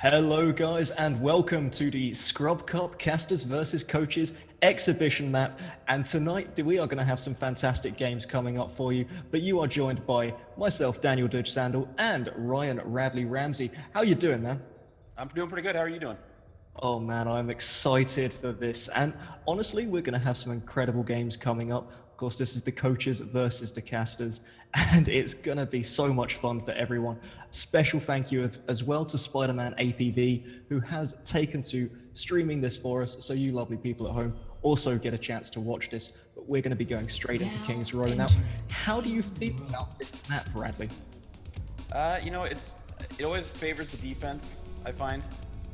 Hello guys and welcome to the Scrub Cup Casters versus Coaches exhibition map, and tonight we are going to have some fantastic games coming up for you, but you are joined by myself, Daniel Duhj Sandal, and Ryan Radly Ramsey. How you doing, man? I'm doing pretty good. How are you doing? Oh man, I'm excited for this, and honestly we're going to have some incredible games coming up. Of course, this is the coaches versus the casters, and it's going to be so much fun for everyone. Special thank you as well to SpidermanAPV, who has taken to streaming this for us, so you lovely people at home also get a chance to watch this. But we're going to be going straight into King's Row now. How do you feel about this map, Radly? It always favors the defense, I find.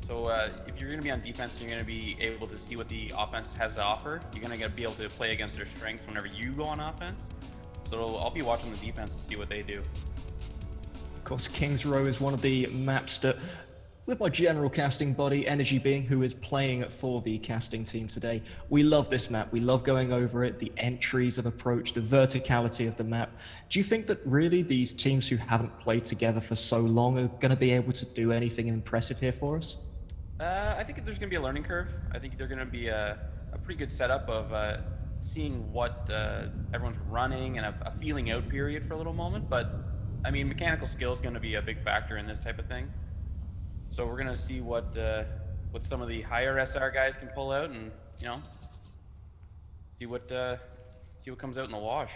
So if you're going to be on defense, you're going to be able to see what the offense has to offer. You're going to be able to play against their strengths whenever you go on offense. So I'll be watching the defense to see what they do. Of course, King's Row is one of the maps that, with my general casting buddy, EnergyBeing, who is playing for the casting team today, we love this map. We love going over it, the entries of approach, the verticality of the map. Do you think that really these teams who haven't played together for so long are going to be able to do anything impressive here for us? I think there's going to be a learning curve. I think they're going to be a pretty good setup of seeing what everyone's running and a feeling out period for a little moment. But, I mean, mechanical skill is going to be a big factor in this type of thing. So we're going to see what some of the higher SR guys can pull out and, you know, see what comes out in the wash.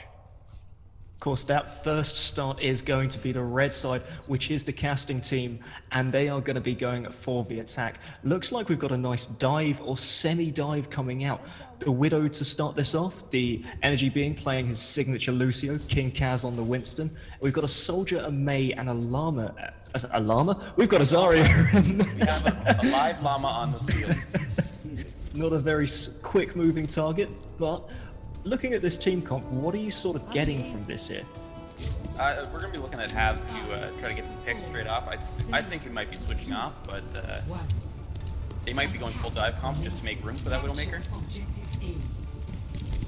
Of course, that first start is going to be the red side, which is the casting team, and they are going to be going for the attack. Looks like we've got a nice dive or semi-dive coming out. The Widow to start this off, the EnergyBeing playing his signature Lucio, KingKaz on the Winston. We've got a Soldier, a Mei, and a Llama. A Llama? We've got a Zarya. We have a live Llama on the field. Not a very quick moving target, but looking at this team comp, what are you sort of getting from this here? We're going to be looking at HaVee to try to get some picks straight off. I think we might be switching off, but they might be going full dive comp just to make room for that Widowmaker.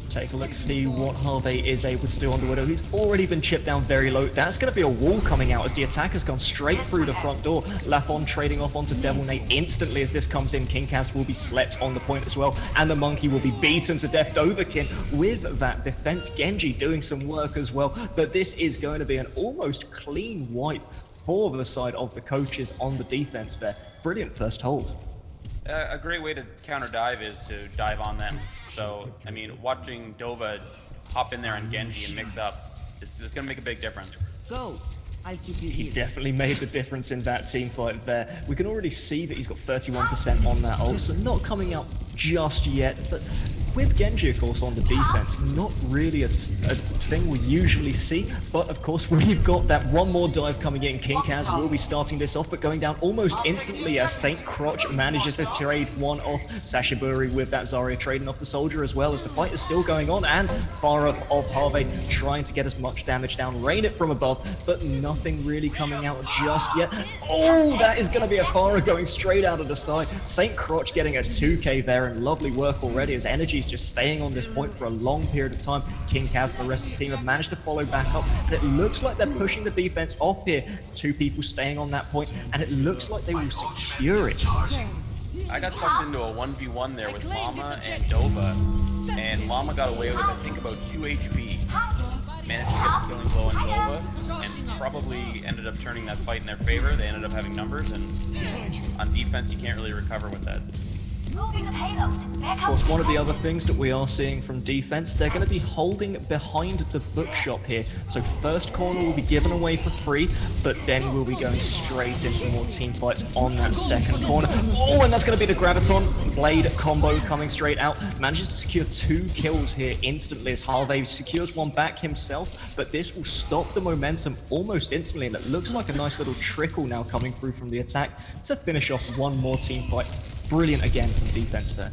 Take a look, see what HaVee is able to do on the Widow. He's already been chipped down very low. That's going to be a wall coming out as the attack has gone straight through the front door. Lafon trading off onto Develnate instantly as this comes in. KingKaz will be slept on the point as well, and the Monkey will be beaten to death. Dovahkiin with that defense. Genji doing some work as well, but this is going to be an almost clean wipe for the side of the coaches on the defense there. Brilliant first hold. A great way to counter dive is to dive on them. So, I mean, watching Dova hop in there on Genji and mix up, it's going to make a big difference. Go. I'll keep you He here. definitely made the difference in that team fight there. We can already see that he's got 31% on that ult, so not coming out just yet, but with Genji, of course, on the defense, not really a thing we usually see, but of course we've got that one more dive coming in. KingKaz will be starting this off, but going down almost instantly as St. Crotch manages to trade one off. Sasshiburi with that Zarya trading off the Soldier as well, as the fight is still going on, and far up of HaVee trying to get as much damage down, rain it from above, but nothing really coming out just yet. Oh, that is going to be a Pharah going straight out of the side. St. Crotch getting a 2k there, and lovely work already as Energy's just staying on this point for a long period of time. KingKaz and the rest of the team have managed to follow back up, and it looks like they're pushing the defense off here. It's two people staying on that point, and it looks like they will secure it. I got sucked into a 1v1 there with Llama and Dova, and Llama got away with, I think, about 2 HP. Managed to get a killing blow on Dova, and probably ended up turning that fight in their favor. They ended up having numbers, and on defense, you can't really recover with that. Of course, one of the other things that we are seeing from defense, they're going to be holding behind the bookshop here. So first corner will be given away for free, but then we'll be going straight into more team fights on that second corner. Oh, and that's going to be the Graviton Blade combo coming straight out. Manages to secure 2 kills here instantly as HaVee secures one back himself, but this will stop the momentum almost instantly, and it looks like a nice little trickle now coming through from the attack to finish off one more team fight. Brilliant again from defense there.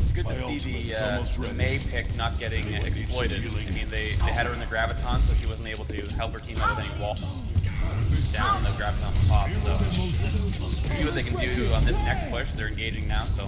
It's good to see the Mei pick not getting exploited. I mean, they had her in the Graviton, so she wasn't able to help her team out with any wall down on the Graviton top. So see what they can do on this next push. They're engaging now, so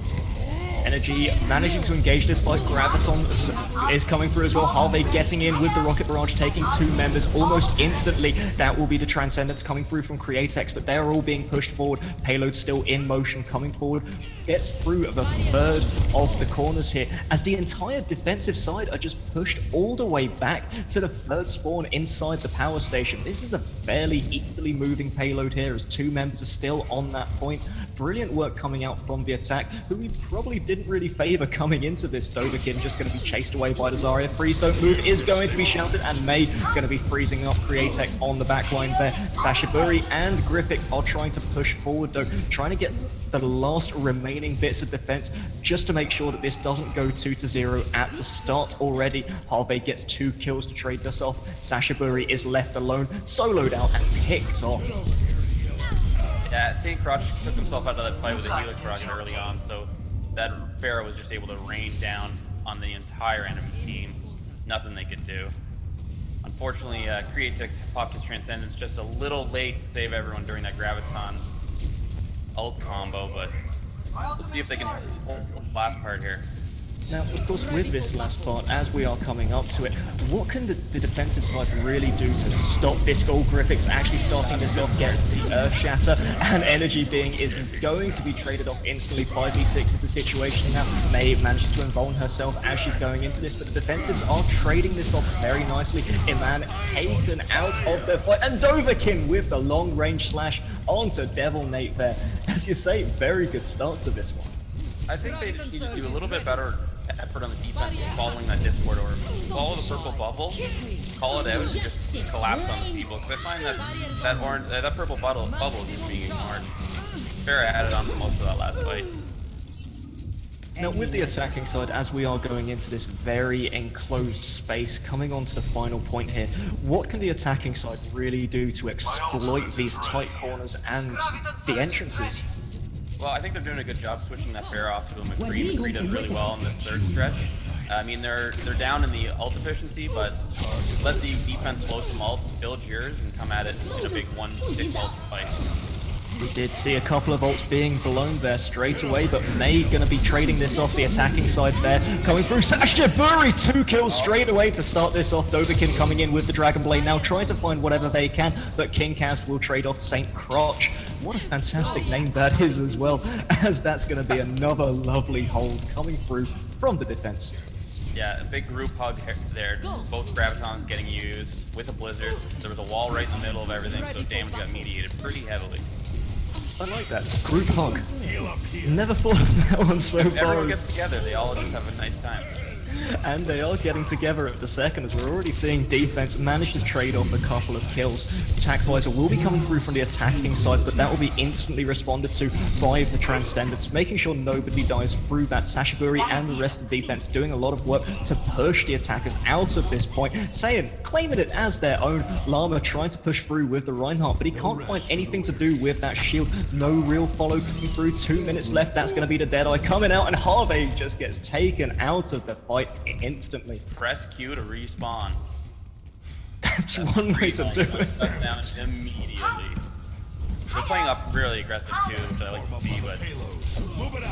Energy managing to engage this fight. Graviton is coming through as well. HaVee getting in with the Rocket Barrage, taking 2 members almost instantly. That will be the Transcendence coming through from Createx, but they're all being pushed forward. Payload still in motion, coming forward. Gets through of a third of the corners here, as the entire defensive side are just pushed all the way back to the third spawn inside the power station. This is a fairly equally moving payload here, as 2 members are still on that point. Brilliant work coming out from the attack, who we probably didn't really favor coming into this. Dovahkiin just going to be chased away by the Zarya. Freeze don't move is going to be shouted, and May going to be freezing up Createx on the backline there. Sasshiburi and Gryphix are trying to push forward though, trying to get the last remaining bits of defense just to make sure that this doesn't go 2-0 at the start already. HaVee gets 2 kills to trade this off. Sasshiburi is left alone, soloed out and picked off. Yeah, St. Crotch took himself out of that fight with a Helix Rocket early on, so that Pharaoh was just able to rain down on the entire enemy team. Nothing they could do. Unfortunately, Createx popped his Transcendence just a little late to save everyone during that Graviton ult combo, but we'll see if they can hold the last part here. Now, of course, with this last part, as we are coming up to it, what can the defensive side really do to stop this goal? Gryphix actually starting this off, gets the Earth Shatter, and EnergyBeing is going to be traded off instantly. 5v6 is the situation now. May manages to invuln herself as she's going into this, but the defensives are trading this off very nicely. Eman taken out of the fight, and Dovahkiin with the long-range slash onto Develnate there. As you say, very good start to this one. I think they just need to do a little bit better effort on the defense following that Discord orb. Follow the purple bubble, call it out, and just collapse on the people. Because I find that purple bubble is just being ignored. Farah added on to most of that last fight. Now, with the attacking side, as we are going into this very enclosed space, coming on to the final point here, what can the attacking side really do to exploit these tight corners and the entrances? Well, I think they're doing a good job switching that bear off to a McCree. McCree does really well in this third stretch. I mean, they're down in the ult efficiency, but let the defense blow some ults, build yours, and come at it in a big 1-6 ult fight. We did see a couple of ults being blown there straight away, but May going to be trading this off the attacking side there. Coming through, Sasshiburi, 2 kills straight away to start this off. Dovahkiin coming in with the Dragonblade now, trying to find whatever they can, but KingKaz will trade off St. Crotch. What a fantastic name that is as well, as that's going to be another lovely hold coming through from the defense. Yeah, a big group hug there. Both Gravitons getting used with a Blizzard. There was a wall right in the middle of everything, so damage got mediated pretty heavily. I like that. Group hug. Never thought of that one so far. Everyone gets together, they all just have a nice time. And they are getting together at the second, as we're already seeing defense manage to trade off a couple of kills. Attack Visor will be coming through from the attacking side, but that will be instantly responded to by the Transcendence, making sure nobody dies through that. Sasshiburi and the rest of the defense doing a lot of work to push the attackers out of this point, claiming it as their own. Lama trying to push through with the Reinhardt, but he can't find anything to do with that shield. No real follow coming through. 2 minutes left. That's going to be the Deadeye coming out, and HaVee just gets taken out of the fight instantly. Press Q to respawn. That's one way to do it. Down immediately. They're playing up really aggressive too, which I like to see, but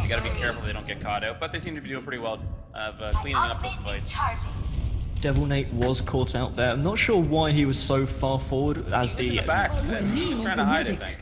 you gotta be careful they don't get caught out. But they seem to be doing pretty well of cleaning up those fights. Develnate was caught out there. I'm not sure why he was so far forward as He's in the back. He's just trying to hide, I think.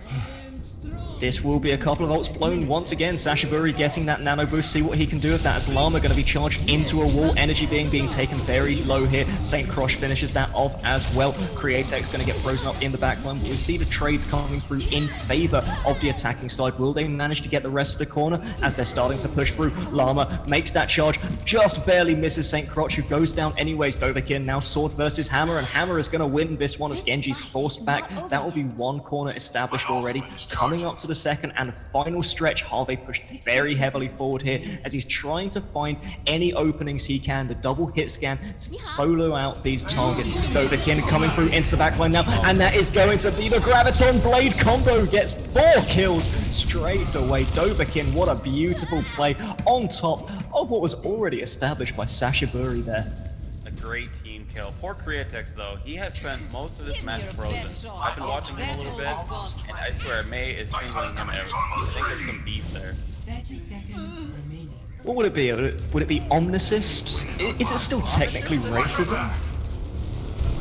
This will be a couple of ults blown once again. Sasshiburi getting that nano boost, see what he can do with that, as Lama going to be charged into a wall. EnergyBeing being taken very low here. St. Crotch finishes that off as well. Createx going to get frozen up in the backline, but we see the trades coming through in favor of the attacking side. Will they manage to get the rest of the corner as they're starting to push through? Lama makes that charge, just barely misses St. Crotch, who goes down anyways. Dovahkiin now sword versus hammer, and hammer is going to win this one as Genji's forced back. That will be 1 corner established already. Coming up to the second and final stretch, HaVee pushed very heavily forward here as he's trying to find any openings he can. The double hit scan to solo out these targets. Dovahkiin coming through into the backline now, and that is going to be the Graviton Blade combo. Gets 4 kills straight away. Dovahkiin, what a beautiful play on top of what was already established by Sasshiburi there. A great team kill. Poor Createx though, he has spent most of this match frozen. I've been watching him a little bit, and I swear May is singling him out. I think there's some beef there. 30 seconds remaining. What would it be? Would it be omnicist? Is it still technically racism?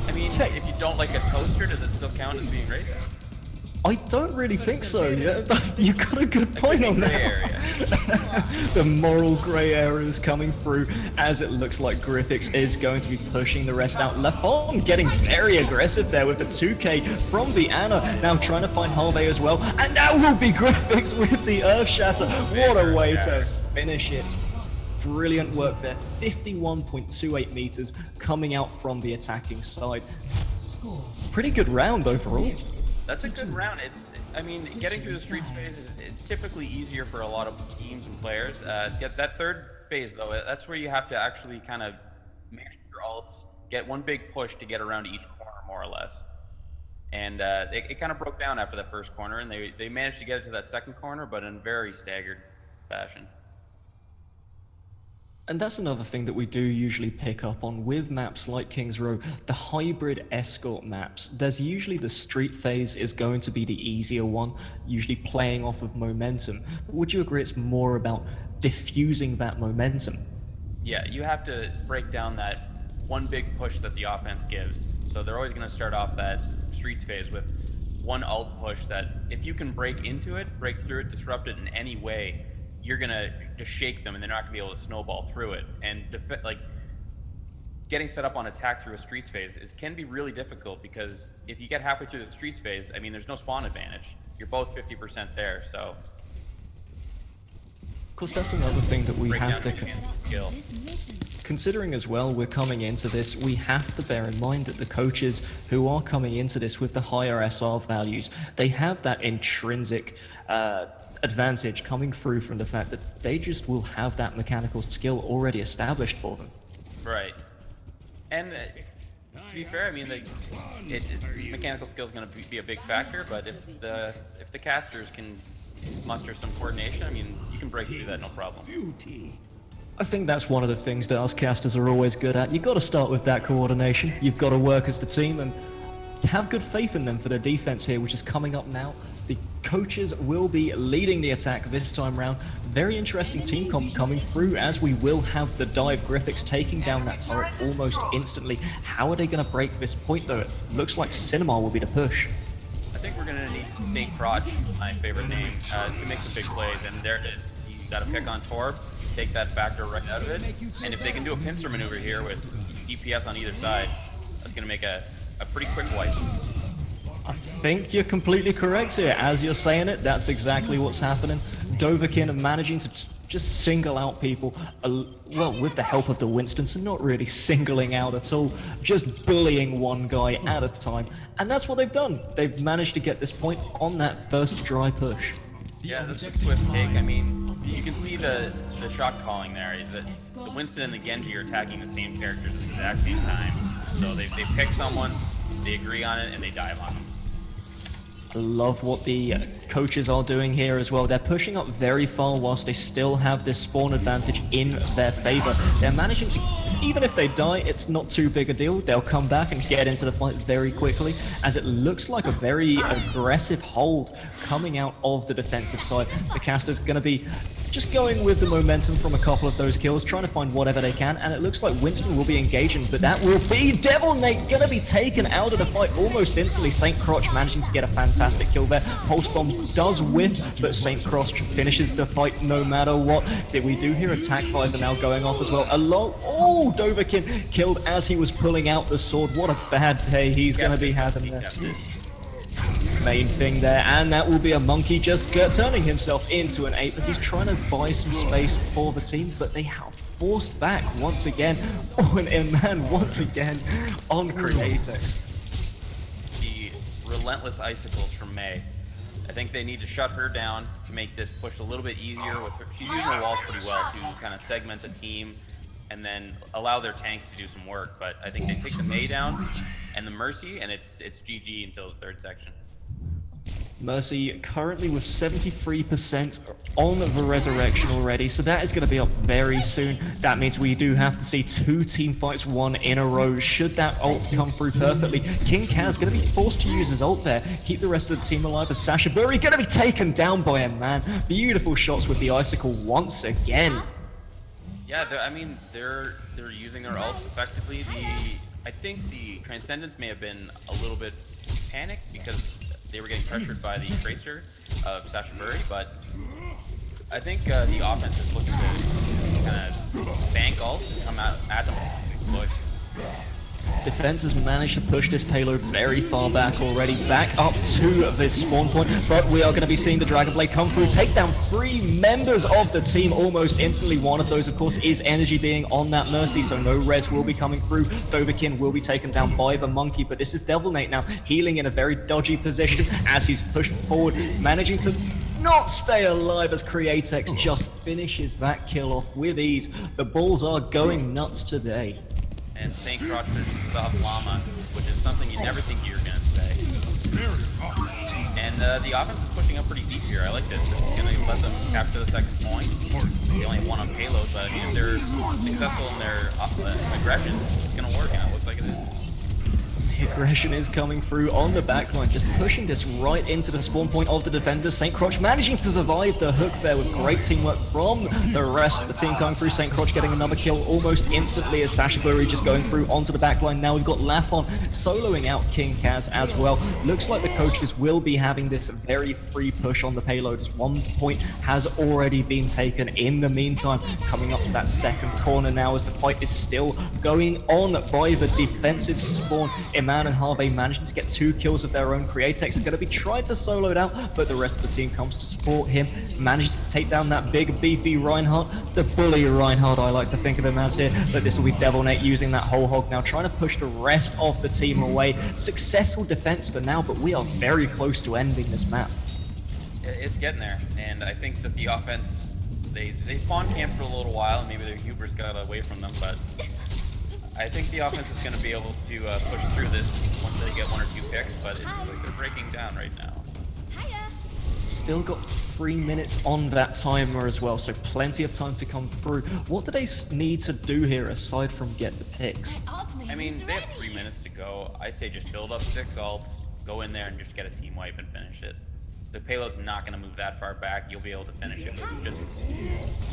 I mean, if you don't like a toaster, does it still count as being racist? I don't really think so, yeah, but you got a good point on that. The moral grey area is coming through as it looks like Gryphix is going to be pushing the rest out. Lafon getting very aggressive there with the 2k from the Ana, now trying to find HaVee as well, and now will be Gryphix with the Earth Shatter. What a way to finish it. Brilliant work there, 51.28 meters coming out from the attacking side. Pretty good round overall. That's a good round. I mean, getting through the street phase is typically easier for a lot of teams and players. Get that third phase though, that's where you have to actually kind of manage your ults, get one big push to get around each corner more or less. And it kind of broke down after that first corner, and they managed to get it to that second corner, but in very staggered fashion. And that's another thing that we do usually pick up on with maps like King's Row, the hybrid escort maps. There's usually the street phase is going to be the easier one, usually playing off of momentum. But would you agree it's more about diffusing that momentum? Yeah, you have to break down that one big push that the offense gives. So they're always going to start off that streets phase with one ult push that if you can break into it, break through it, disrupt it in any way, you're gonna just shake them and they're not gonna be able to snowball through it. And like getting set up on attack through a streets phase can be really difficult, because if you get halfway through the streets phase, I mean, there's no spawn advantage. You're both 50% there, so. Of course, that's another thing that we have to skill. Considering as well, we're coming into this, we have to bear in mind that the coaches who are coming into this with the higher SR values, they have that intrinsic advantage coming through from the fact that they just will have that mechanical skill already established for them. Right. And to be fair, I mean, mechanical skill is going to be a big factor, but if the casters can muster some coordination, I mean, you can break through that no problem. I think that's one of the things that us casters are always good at. You've got to start with that coordination. You've got to work as the team and have good faith in them for their defense here, which is coming up now. The coaches will be leading the attack this time round. Very interesting team comp coming through, as we will have the dive. Gryphix taking down that turret almost instantly. How are they going to break this point though? It looks like Cinema will be the push. I think we're going to need St. Crotch, my favorite name, to make some big plays, and there it is. You got to pick on Torb, take that factor right out of it, and if they can do a pincer maneuver here with DPS on either side, that's going to make a pretty quick wipe. I think you're completely correct here. As you're saying it, that's exactly what's happening. Dovahkiin managing to just single out people, well, with the help of the Winston, so not really singling out at all, just bullying one guy at a time. And that's what they've done. They've managed to get this point on that first dry push. Yeah, that's a swift take. I mean, you can see the shot calling there. The Winston and the Genji are attacking the same characters at the exact same time. So they pick someone, they agree on it, and they dive on them. Love what the coaches are doing here as well. They're pushing up very far whilst they still have this spawn advantage in their favor. They're managing to, even if they die, it's not too big a deal. They'll come back and get into the fight very quickly, as it looks like a very aggressive hold coming out of the defensive side. The caster's going to be just going with the momentum from a couple of those kills, trying to find whatever they can, and it looks like Winston will be engaging, but that will be Develnate going to be taken out of the fight almost instantly. St. Crotch managing to get a fantastic kill there. Pulse Bomb does whiff, but St. Crotch finishes the fight no matter what. We do hear attack visor now going off as well. Oh, Dovahkiin killed as he was pulling out the sword. What a bad day he's going to be having there. Main thing there, and that will be a monkey just turning himself into an ape as he's trying to buy some space for the team, but they have forced back once again. Oh, and Eman once again on Createx. The relentless icicles from May. I think they need to shut her down to make this push a little bit easier. With her. She's using her walls pretty well to kind of segment the team and then allow their tanks to do some work. But I think they take the May down and the Mercy, and it's GG until the third section. Mercy currently with 73% on the Resurrection already, so that is going to be up very soon. That means we do have to see 2 team fights, 1 in a row. Should that ult come through perfectly, KingKaz going to be forced to use his ult there, keep the rest of the team alive, as Sasshiburi going to be taken down by a man. Beautiful shots with the Icicle once again. Yeah, I mean, they're using their ults effectively. I think the Transcendence may have been a little bit panicked because they were getting pressured by the Tracer of Sasshiburi, but I think the offense is looking to kind of bank ults and come out at them with a big push. Defense has managed to push this payload very far back already, back up to this spawn point, but we are going to be seeing the Dragonblade come through, take down 3 members of the team almost instantly. One of those, of course, is EnergyBeing on that Mercy, so no res will be coming through. Dovahkiin will be taken down by the Monkey, but this is Develnate now, healing in a very dodgy position as he's pushed forward, managing to not stay alive as Createx just finishes that kill off with ease. The Bulls are going nuts today. And St. Crotch finishes off Lama, which is something you never think you're going to say. And the offense is pushing up pretty deep here. I like this. It's going to let them capture the second point. They only have 1 on payload, but I mean, if they're successful in their aggression, it's going to work, and it looks like it is. The aggression is coming through on the backline, just pushing this right into the spawn point of the defenders. St. Crotch managing to survive the hook there with great teamwork from the rest of the team coming through. St. Crotch getting another kill almost instantly as Sasshiburi just going through onto the backline. Now we've got Lafon soloing out KingKaz as well. Looks like the coaches will be having this very free push on the payload as 1 point has already been taken in the meantime. Coming up to that second corner now as the fight is still going on by the defensive spawn. Eman and HaVee managing to get 2 kills of their own. Createx is going to be trying to solo it out, but the rest of the team comes to support him. Manages to take down that big beefy Reinhardt, the bully Reinhardt I like to think of him as here, but this will be Develnate using that whole hog now, trying to push the rest of the team away. Successful defense for now, but we are very close to ending this map. It's getting there, and I think that the offense, they spawn camped for a little while, and maybe their hubris got away from them, but I think the offense is going to be able to push through this once they get 1 or 2 picks, but it's like they're breaking down right now. Still got 3 minutes on that timer as well, so plenty of time to come through. What do they need to do here aside from get the picks? I mean, they have 3 minutes to go. I say just build up 6 ults, go in there and just get a team wipe and finish it. The payload's not going to move that far back. You'll be able to finish it with just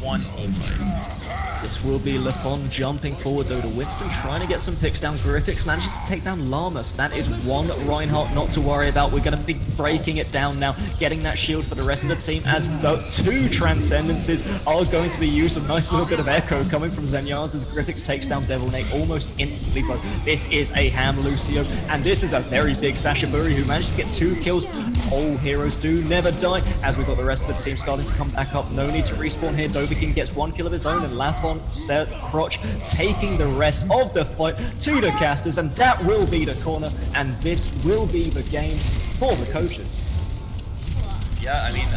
1 team fight. This will be lafon jumping forward though to Winston, trying to get some picks down. Gryphix manages to take down Llama. So that is 1 Reinhardt not to worry about. We're going to be breaking it down now, getting that shield for the rest of the team as the 2 Transcendences are going to be used. A nice little bit of echo coming from Zenyards as Gryphix takes down Develnate almost instantly, but this is a Ham Lucio, and this is a very big Sasshiburi who managed to get 2 kills. All heroes do never die, as we've got the rest of the team starting to come back up. No need to respawn here. Dovahkiin gets 1 kill of his own, and Lafon, Crotch taking the rest of the fight to the casters, and that will be the corner, and this will be the game for the coaches. Yeah, I mean,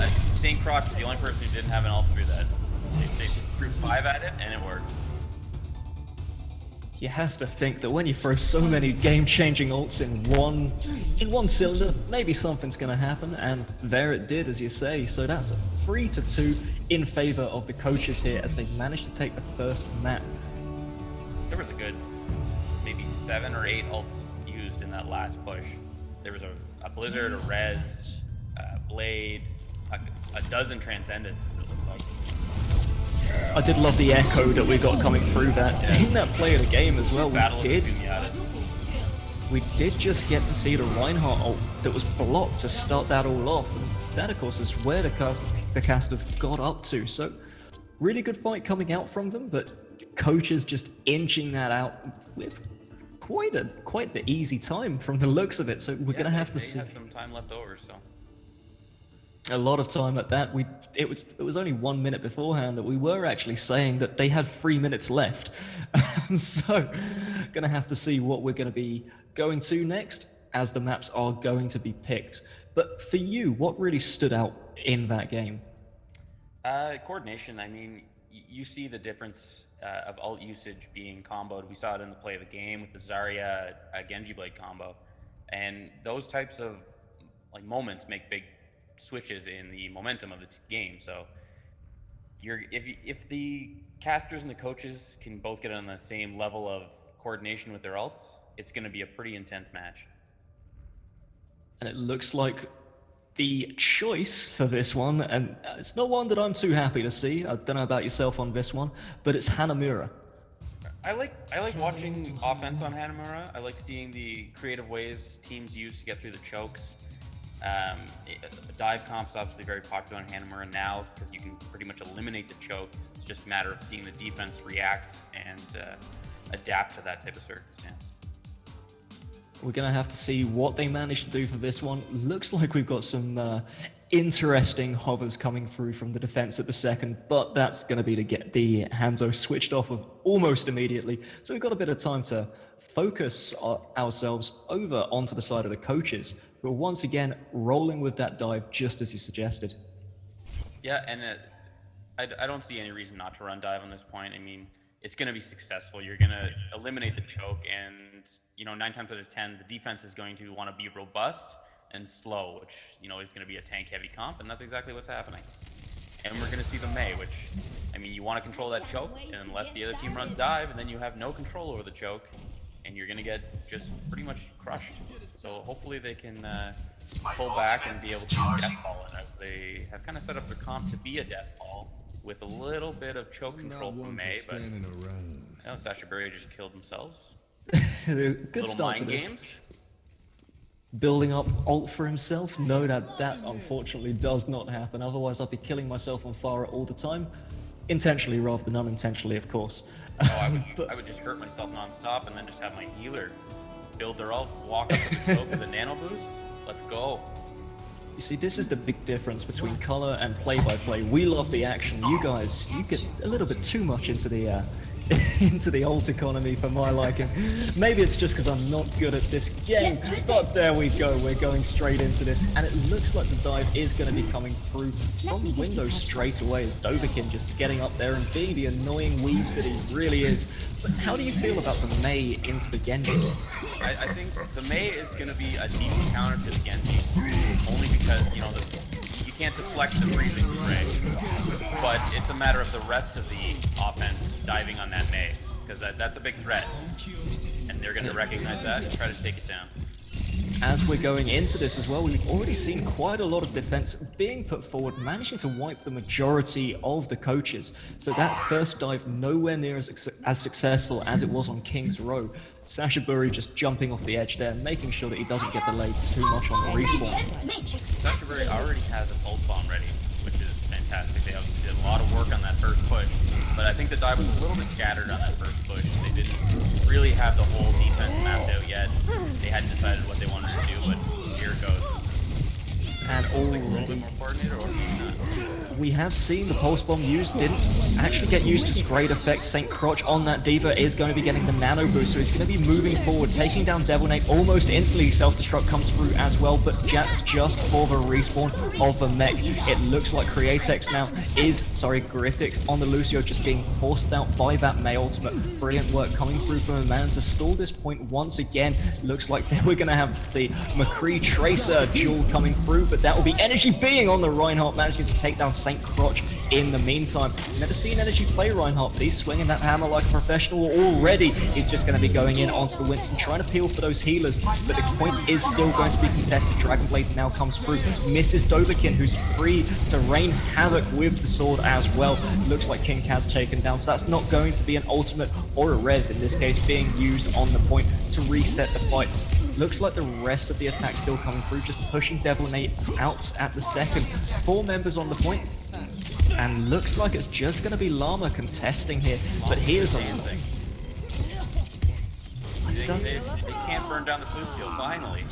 St. Crotch is the only person who didn't have an ult through that. They threw 5 at it, and it worked. You have to think that when you throw so many game-changing ults in one cylinder, maybe something's going to happen, and there it did, as you say. So that's a 3-2 in favor of the coaches here as they managed to take the first map. There was a good maybe 7 or 8 ults used in that last push. There was a Blizzard, a Res, a Blade, a dozen Transcendent, it looked like. I did love the echo that we got coming through that in that play of the game as well. We did just get to see the Reinhardt ult that was blocked to start that all off, and that of course is where the casters got up to. So really good fight coming out from them, but coaches just inching that out with quite the easy time from the looks of it. So we're gonna have to see. They had some time left over, so. A lot of time at that. It was only 1 minute beforehand that we were actually saying that they had 3 minutes left. So gonna have to see what we're gonna be going to next as the maps are going to be picked. But for you, what really stood out in that game? Coordination. I mean, you see the difference of ult usage being comboed. We saw it in the play of the game with the Zarya Genji Blade combo, and those types of like moments make big switches in the momentum of the game. So if the casters and the coaches can both get on the same level of coordination with their ults, it's going to be a pretty intense match. And it looks like The choice for this one, and it's not one that I'm too happy to see. I don't know about yourself on this one, but it's Hanamura. I like watching offense on Hanamura. I like seeing the creative ways teams use to get through the chokes. Dive comp's obviously very popular on Hanamura now because you can pretty much eliminate the choke. It's just a matter of seeing the defense react and adapt to that type of circumstance. We're going to have to see what they manage to do for this one. Looks like we've got some interesting hovers coming through from the defense at the second, but that's going to be to get the Hanzo switched off of almost immediately. So we've got a bit of time to focus ourselves over onto the side of the coaches, who are once again rolling with that dive just as you suggested. Yeah, and I don't see any reason not to run dive on this point. I mean, it's going to be successful. You're going to eliminate the choke, and 9 times out of 10, the defense is going to want to be robust and slow, which is going to be a tank-heavy comp, and that's exactly what's happening. And we're going to see the Mei, which, I mean, you want to control that choke, and unless the other team runs dive, and then you have no control over the choke, and you're going to get just pretty much crushed. So hopefully they can pull back and be able to death ball it, as they have kind of set up their comp to be a death ball with a little bit of choke control from Mei, but Sasshiburi just killed themselves. Good start to this. Games. Building up ult for himself? No, that unfortunately does not happen. Otherwise, I'd be killing myself on fire all the time. Intentionally rather than unintentionally, of course. Oh, I would just hurt myself non-stop and then just have my healer build their ult, walk up with the choke with a nano boost. Let's go. You see, this is the big difference between color and play-by-play. We love the action. You guys, you get a little bit too much into the into the ult economy for my liking. Maybe it's just because I'm not good at this game, but there we go. We're going straight into this, and it looks like the dive is going to be coming through from the window straight away as Dovahkiin just getting up there and being the annoying weed that he really is. But how do you feel about the Mei into the Genji? I think the Mei is going to be a decent counter to the Genji, only because, you can't deflect the freezing spray, but it's a matter of the rest of the offense diving on that Mei, because that's a big threat, and they're going to recognize that and try to take it down. As we're going into this as well, we've already seen quite a lot of defense being put forward, managing to wipe the majority of the coaches. So that first dive nowhere near as successful as it was on King's Row. Sasshiburi just jumping off the edge there, making sure that he doesn't get delayed too much on the respawn. Sasshiburi already has an ult bomb ready, which is fantastic. They obviously did a lot of work on that first push, but I think the dive was a little bit scattered on that first push. They didn't really have the whole defense mapped out yet. They hadn't decided what they wanted to do, but here it goes. And already we have seen the pulse bomb used, didn't actually get used to great effect. St. Crotch on that D.Va is going to be getting the nano boost, so he's going to be moving forward, taking down Develnate almost instantly. Self-destruct comes through as well, but that's just for the respawn of the mech. It looks like Createx now is, Gryphix on the Lucio just being forced out by that Mei ultimate. Brilliant work coming through from Eman to stall this point once again. Looks like we're going to have the McCree Tracer duel coming through, but that will be EnergyBeing on the Reinhardt, managing to take down St. Crotch in the meantime. Never seen Energy play Reinhardt, but he's swinging that hammer like a professional already. He's just going to be going in onto the Winston, trying to peel for those healers, but the point is still going to be contested. Dragonblade now comes through, misses Dovahkiin, who's free to rain havoc with the sword as well. Looks like KingKaz taken down, so that's not going to be an ultimate or a res in this case being used on the point to reset the fight. Looks like the rest of the attack still coming through, just pushing Develnate out at the second. 4 members on the point, and looks like it's just going to be Llama contesting here, but here's a thing. They can't burn down the blue field, finally.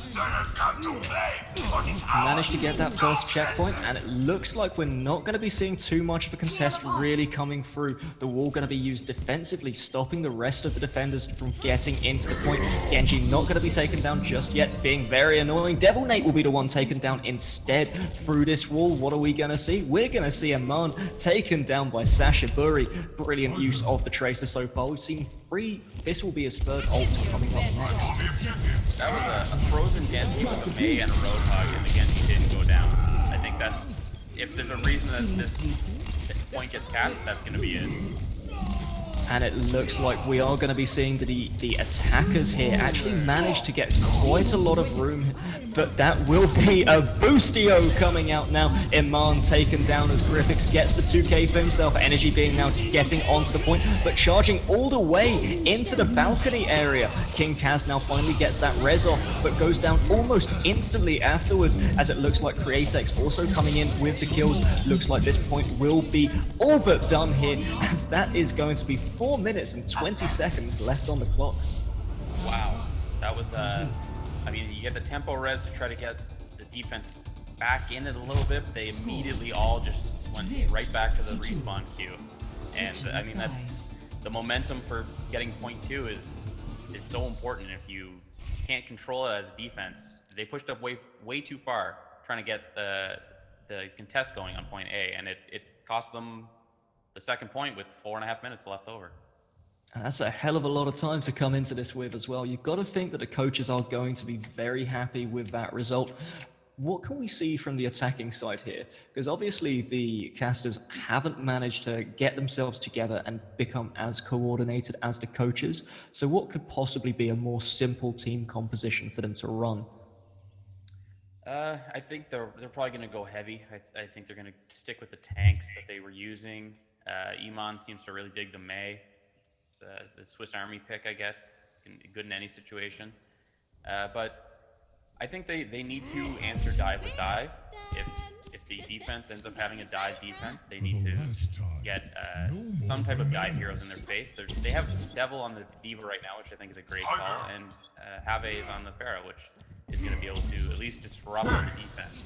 Managed to get that first checkpoint, and it looks like we're not going to be seeing too much of a contest really coming through. The wall going to be used defensively, stopping the rest of the defenders from getting into the point. Genji not going to be taken down just yet, being very annoying. Develnate will be the one taken down instead through this wall. What are we going to see? We're going to see Eman taken down by Sasshiburi. Brilliant use of the Tracer so far. We've seen 3. This will be his 3rd ult coming up next. That was a frozen Genji with a Mei and a Roadhog, and the Genji didn't go down. I think that's, if there's a reason that this point gets capped, that's going to be it. And it looks like we are going to be seeing the attackers here actually manage to get quite a lot of room but that will be a boostio coming out now. Eman taken down as Gryphix gets the 2k for himself. EnergyBeing now getting onto the point, but charging all the way into the balcony area. KingKaz now finally gets that res off, but goes down almost instantly afterwards, as it looks like Createx also coming in with the kills. Looks like this point will be all but done here, as that is going to be 4 minutes and 20 seconds left on the clock. Wow, that was, I mean, you get the tempo res to try to get the defense back in it a little bit, but they immediately all just went right back to the respawn queue. And I mean, that's the momentum for getting point 2 is so important. If you can't control it as a defense, they pushed up way too far trying to get the contest going on point A, and it cost them the second point with 4.5 minutes left over. And that's a hell of a lot of time to come into this with as well. You've got to think that the coaches are going to be very happy with that result. What can we see from the attacking side here? Because obviously the casters haven't managed to get themselves together and become as coordinated as the coaches. So what could possibly be a more simple team composition for them to run? I think they're probably going to go heavy. I think they're going to stick with the tanks that they were using. Eman seems to really dig the Mei. It's the Swiss Army pick, I guess. Good in any situation. But I think they need to answer dive with dive. If the defense ends up having a dive defense, they need to get some type of dive heroes in their face. They have Devil on the Diva right now, which I think is a great call, and HaVee is on the Pharah, which is going to be able to at least disrupt the defense.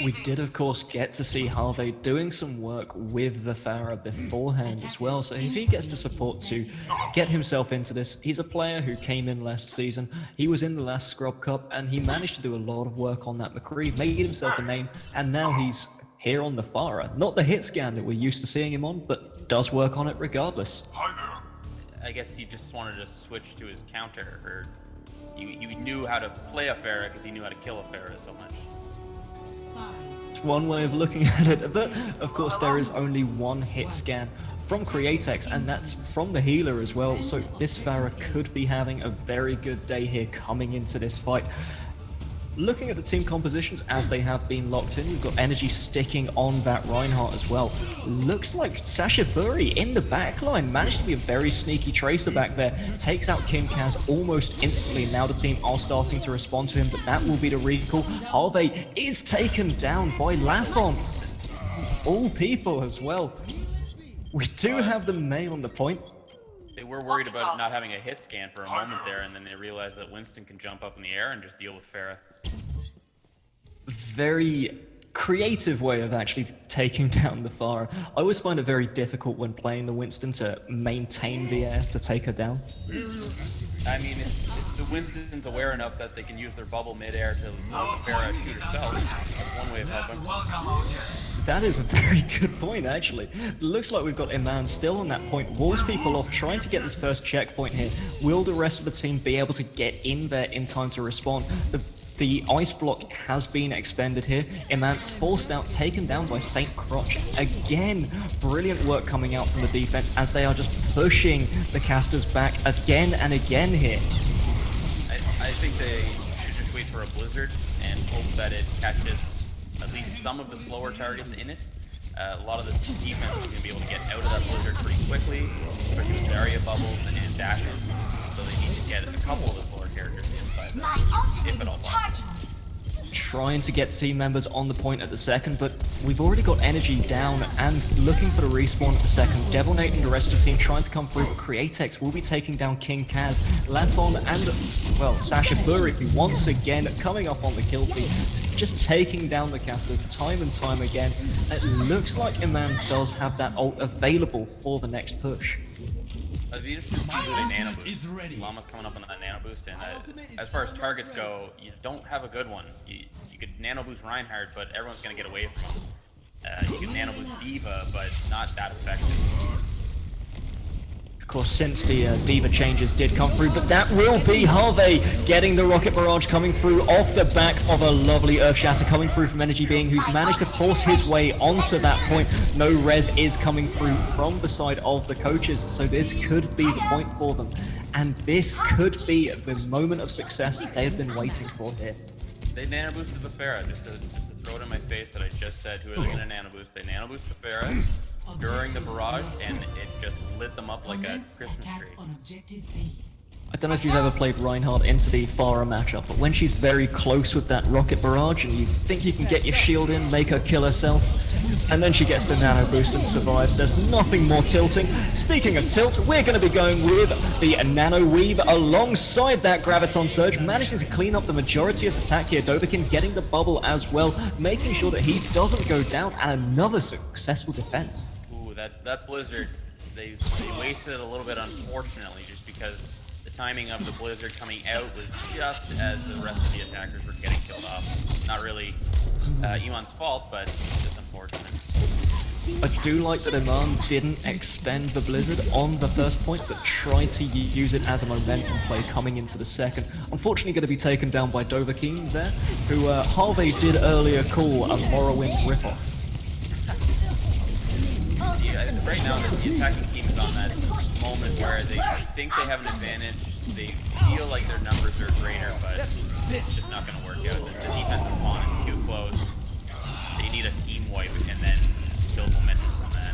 We did, of course, get to see HaVee doing some work with the Pharah beforehand as well, so if he gets the support to get himself into this, he's a player who came in last season, he was in the last Scrub Cup, and he managed to do a lot of work on that McCree, made himself a name, and now he's here on the Pharah. Not the hit scan that we're used to seeing him on, but does work on it regardless. I guess he just wanted to switch to his counter, or he knew how to play a Pharah because he knew how to kill a Pharah so much. It's one way of looking at it, but of course there is only one hit scan from Createx, and that's from the healer as well, so this Pharah could be having a very good day here coming into this fight. Looking at the team compositions as they have been locked in, we've got Energy sticking on that Reinhardt as well. Looks like Sasshiburi in the backline managed to be a very sneaky tracer back there. Takes out KingKaz almost instantly. Now the team are starting to respond to him, but that will be the recall. HaVee is taken down by lafon. All people as well. We do have the Mei on the point. They were worried about not having a hit scan for a moment there, and then they realized that Winston can jump up in the air and just deal with Pharah. Very creative way of actually taking down the Pharah. I always find it very difficult when playing the Winston to maintain the air to take her down. I mean, if the Winston's aware enough that they can use their bubble mid-air to let the Pharah shoot herself, that's one way of helping. That is a very good point, actually. Looks like we've got Eman still on that point. Walls people off, trying to get this first checkpoint here. Will the rest of the team be able to get in there in time to respond? The ice block has been expended here. Eman forced out, taken down by Saint Crotch. Again, brilliant work coming out from the defense as they are just pushing the casters back again and again here. I think they should just wait for a blizzard and hope that it catches at least some of the slower targets in it. A lot of this defense is going to be able to get out of that blizzard pretty quickly, especially with area bubbles and dashes. So they need to get a couple of the slower characters inside that, if at all possible. Trying to get team members on the point at the second, but we've already got Energy down and looking for the respawn at the second. Develnate and the rest of the team trying to come through, but Createx will be taking down KingKaz, lafon, and, well, Sasshiburi once again coming up on the kill feed, just taking down the casters time and time again. It looks like Eman does have that ult available for the next push. It'd be interesting to see who they nano boost. Lama's coming up on that nano boost, and as far as targets go, you don't have a good one. You could nano boost Reinhardt, but everyone's going to get away from him. You can nano boost Diva, but not that effective. course, since the Diva changes did come through, but that will be HaVee getting the Rocket Barrage coming through off the back of a lovely Earth Shatter coming through from EnergyBeing, who's managed to force his way onto that point. No res is coming through from the side of the coaches, so this could be the point for them. And this could be the moment of success that they have been waiting for here. They nano boosted the Pharah, just to throw it in my face that I just said who are they gonna nano boost. They nano boosted the Pharah during the barrage, and it just lit them up like a Christmas tree. I don't know if you've ever played Reinhardt into the Pharah matchup, but when she's very close with that rocket barrage and you think you can get your shield in, make her kill herself, and then she gets the nano boost and survives, there's nothing more tilting. Speaking of tilt, we're going to be going with the nano weave alongside that graviton surge, managing to clean up the majority of attack here. Dovahkiin getting the bubble as well, making sure that he doesn't go down, and another successful defense. Ooh, that blizzard, they wasted it a little bit, unfortunately, just because the timing of the blizzard coming out was just as the rest of the attackers were getting killed off. Not really Eman's fault, but just unfortunate. I do like that Eman didn't expend the blizzard on the first point, but tried to use it as a momentum play coming into the second. Unfortunately going to be taken down by Dovahkiin there, who HaVee did earlier call a Morrowind ripoff. Yeah, right now the attacking team is on that moment where they think they have an advantage, they feel like their numbers are greater, but it's just not going to work out. The defensive spawn is too close. They need a team wipe and then build momentum from that.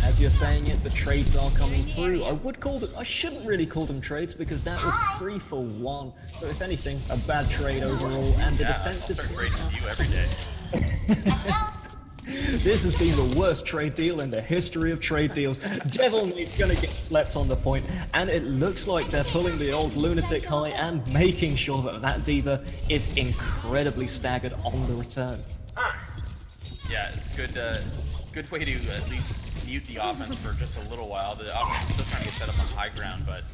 As you're saying it, the trades are coming through. I shouldn't really call them trades because that was 3 for 1. So if anything, a bad trade overall, and the defensive... I'll start trading with you every day. This has been the worst trade deal in the history of trade deals. Develnate's gonna get slept on the point, and it looks like they're pulling the old lunatic high and making sure that that Diva is incredibly staggered on the return. Yeah, it's good way to at least mute the offense for just a little while. The offense is still trying to get set up on high ground, but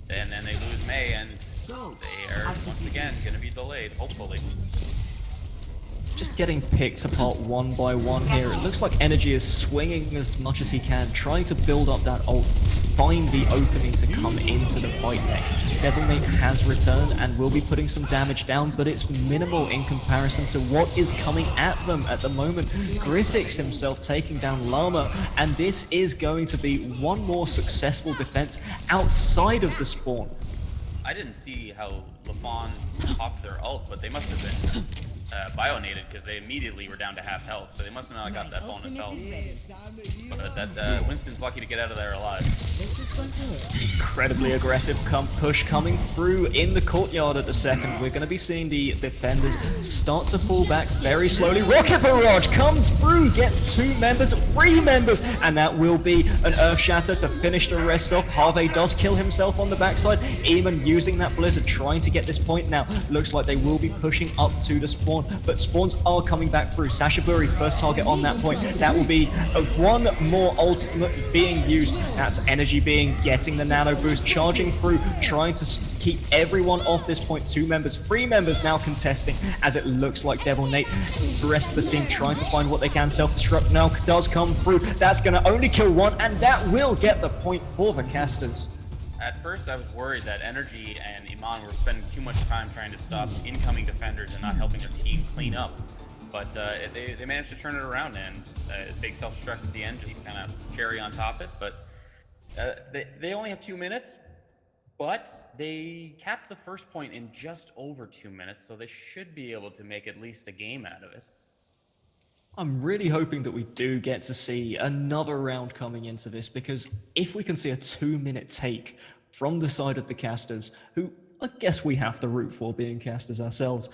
then they lose Mei, and they are once again gonna be delayed, hopefully. Just getting picked apart one by one here. It looks like Energy is swinging as much as he can, trying to build up that ult, find the opening to come into the fight next. Develnate has returned and will be putting some damage down, but it's minimal in comparison to what is coming at them at the moment. Gryphix himself taking down Lama, and this is going to be one more successful defense outside of the spawn. I didn't see how lafon popped their ult, but they must have been bionated because they immediately were down to half health, so they must have not got that bonus health. But that Winston's lucky to get out of there alive. Incredibly aggressive push coming through in the courtyard at the second. We're going to be seeing the defenders start to fall back very slowly. Rocket Barrage comes through, gets 2 members, 3 members, and that will be an Earth Shatter to finish the rest off. HaVee does kill himself on the backside. Eman using that blizzard, trying to get this point now. Looks like they will be pushing up to the spawn, but spawns are coming back through. Sasshiburi, first target on that point. That will be one more ultimate being used. That's EnergyBeing getting the nano boost, charging through, trying to keep everyone off this point. 2 members, 3 members now contesting, as it looks like Develnate, the rest of the team trying to find what they can. Self-destruct now does come through. That's going to only kill 1, and that will get the point for the casters. At first I was worried that Energy and Eman were spending too much time trying to stop incoming defenders and not helping their team clean up. But they managed to turn it around, and big self-destruct at the end, just kind of cherry on top it. But they only have 2 minutes, but they capped the first point in just over 2 minutes, so they should be able to make at least a game out of it. I'm really hoping that we do get to see another round coming into this, because if we can see a 2-minute take from the side of the casters, who I guess we have to root for being casters ourselves,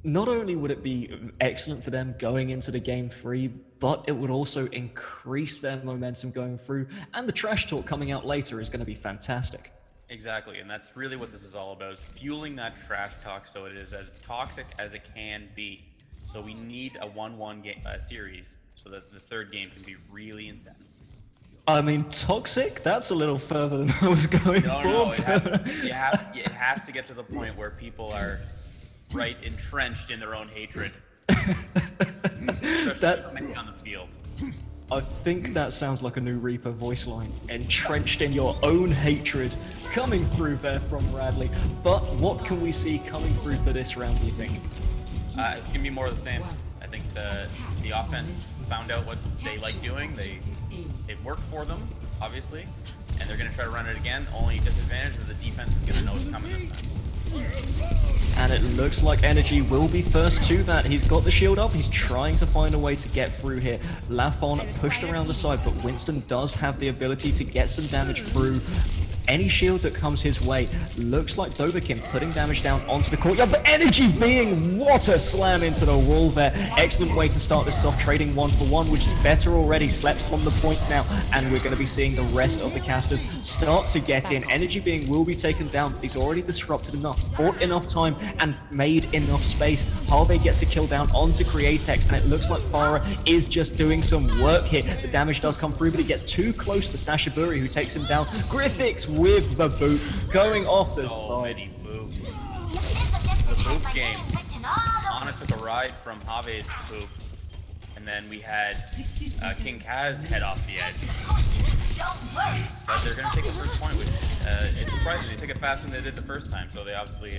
not only would it be excellent for them going into the game 3, but it would also increase their momentum going through, and the trash talk coming out later is going to be fantastic. Exactly, and that's really what this is all about, is fueling that trash talk so it is as toxic as it can be. So we need a 1-1 series so that the third game can be really intense. I mean, toxic? That's a little further than I was going for. No, it has to get to the point where people are entrenched in their own hatred. Especially on the field. I think that sounds like a new Reaper voice line, entrenched in your own hatred, coming through there from Radly. But what can we see coming through for this round, do you think? It's gonna be more of the same. I think the offense found out what they like doing. It worked for them, obviously, and they're gonna try to run it again. Only disadvantage is the defense is gonna know it's coming this time. And it looks like Energy will be first to that. He's got the shield up. He's trying to find a way to get through here. Lafon pushed around the side, but Winston does have the ability to get some damage through any shield that comes his way. Looks like Dovahkiin putting damage down onto the courtyard, but EnergyBeing, what a slam into the wall there. Excellent way to start this off, trading 1-for-1, which is better already. Slept on the point now, and we're going to be seeing the rest of the casters start to get in. EnergyBeing will be taken down, but he's already disrupted enough, bought enough time, and made enough space. HaVee gets the kill down onto Createx, and it looks like Farah is just doing some work here. The damage does come through, but he gets too close to Sasshiburi, who takes him down. Gryphix with the boot, going off the side. Many boots. The boot game. Ana took a ride from HaVee's boot, and then we had KingKaz head off the edge. But they're going to take the first point, which it's surprising. They took it faster than they did the first time, so they obviously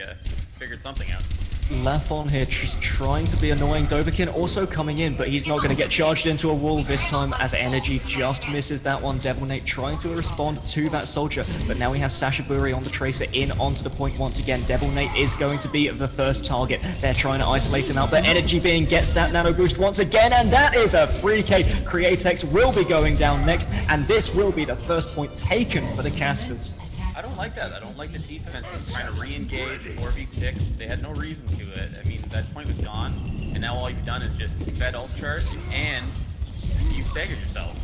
figured something out. Lafon here just trying to be annoying. Dovahkiin also coming in, but he's not going to get charged into a wall this time as Energy just misses that one. Develnate trying to respond to that soldier, but now we have Sasshiburi on the tracer in onto the point once again. Develnate is going to be the first target. They're trying to isolate him out, but EnergyBeing gets that nano boost once again, and that is a free K. Createx will be going down next, and this will be the first point taken for the casters. I don't like that. I don't like the defense trying to re-engage 4v6. They had no reason to it. I mean, that point was gone, and now all you've done is just fed ult charge, and you staggered yourself.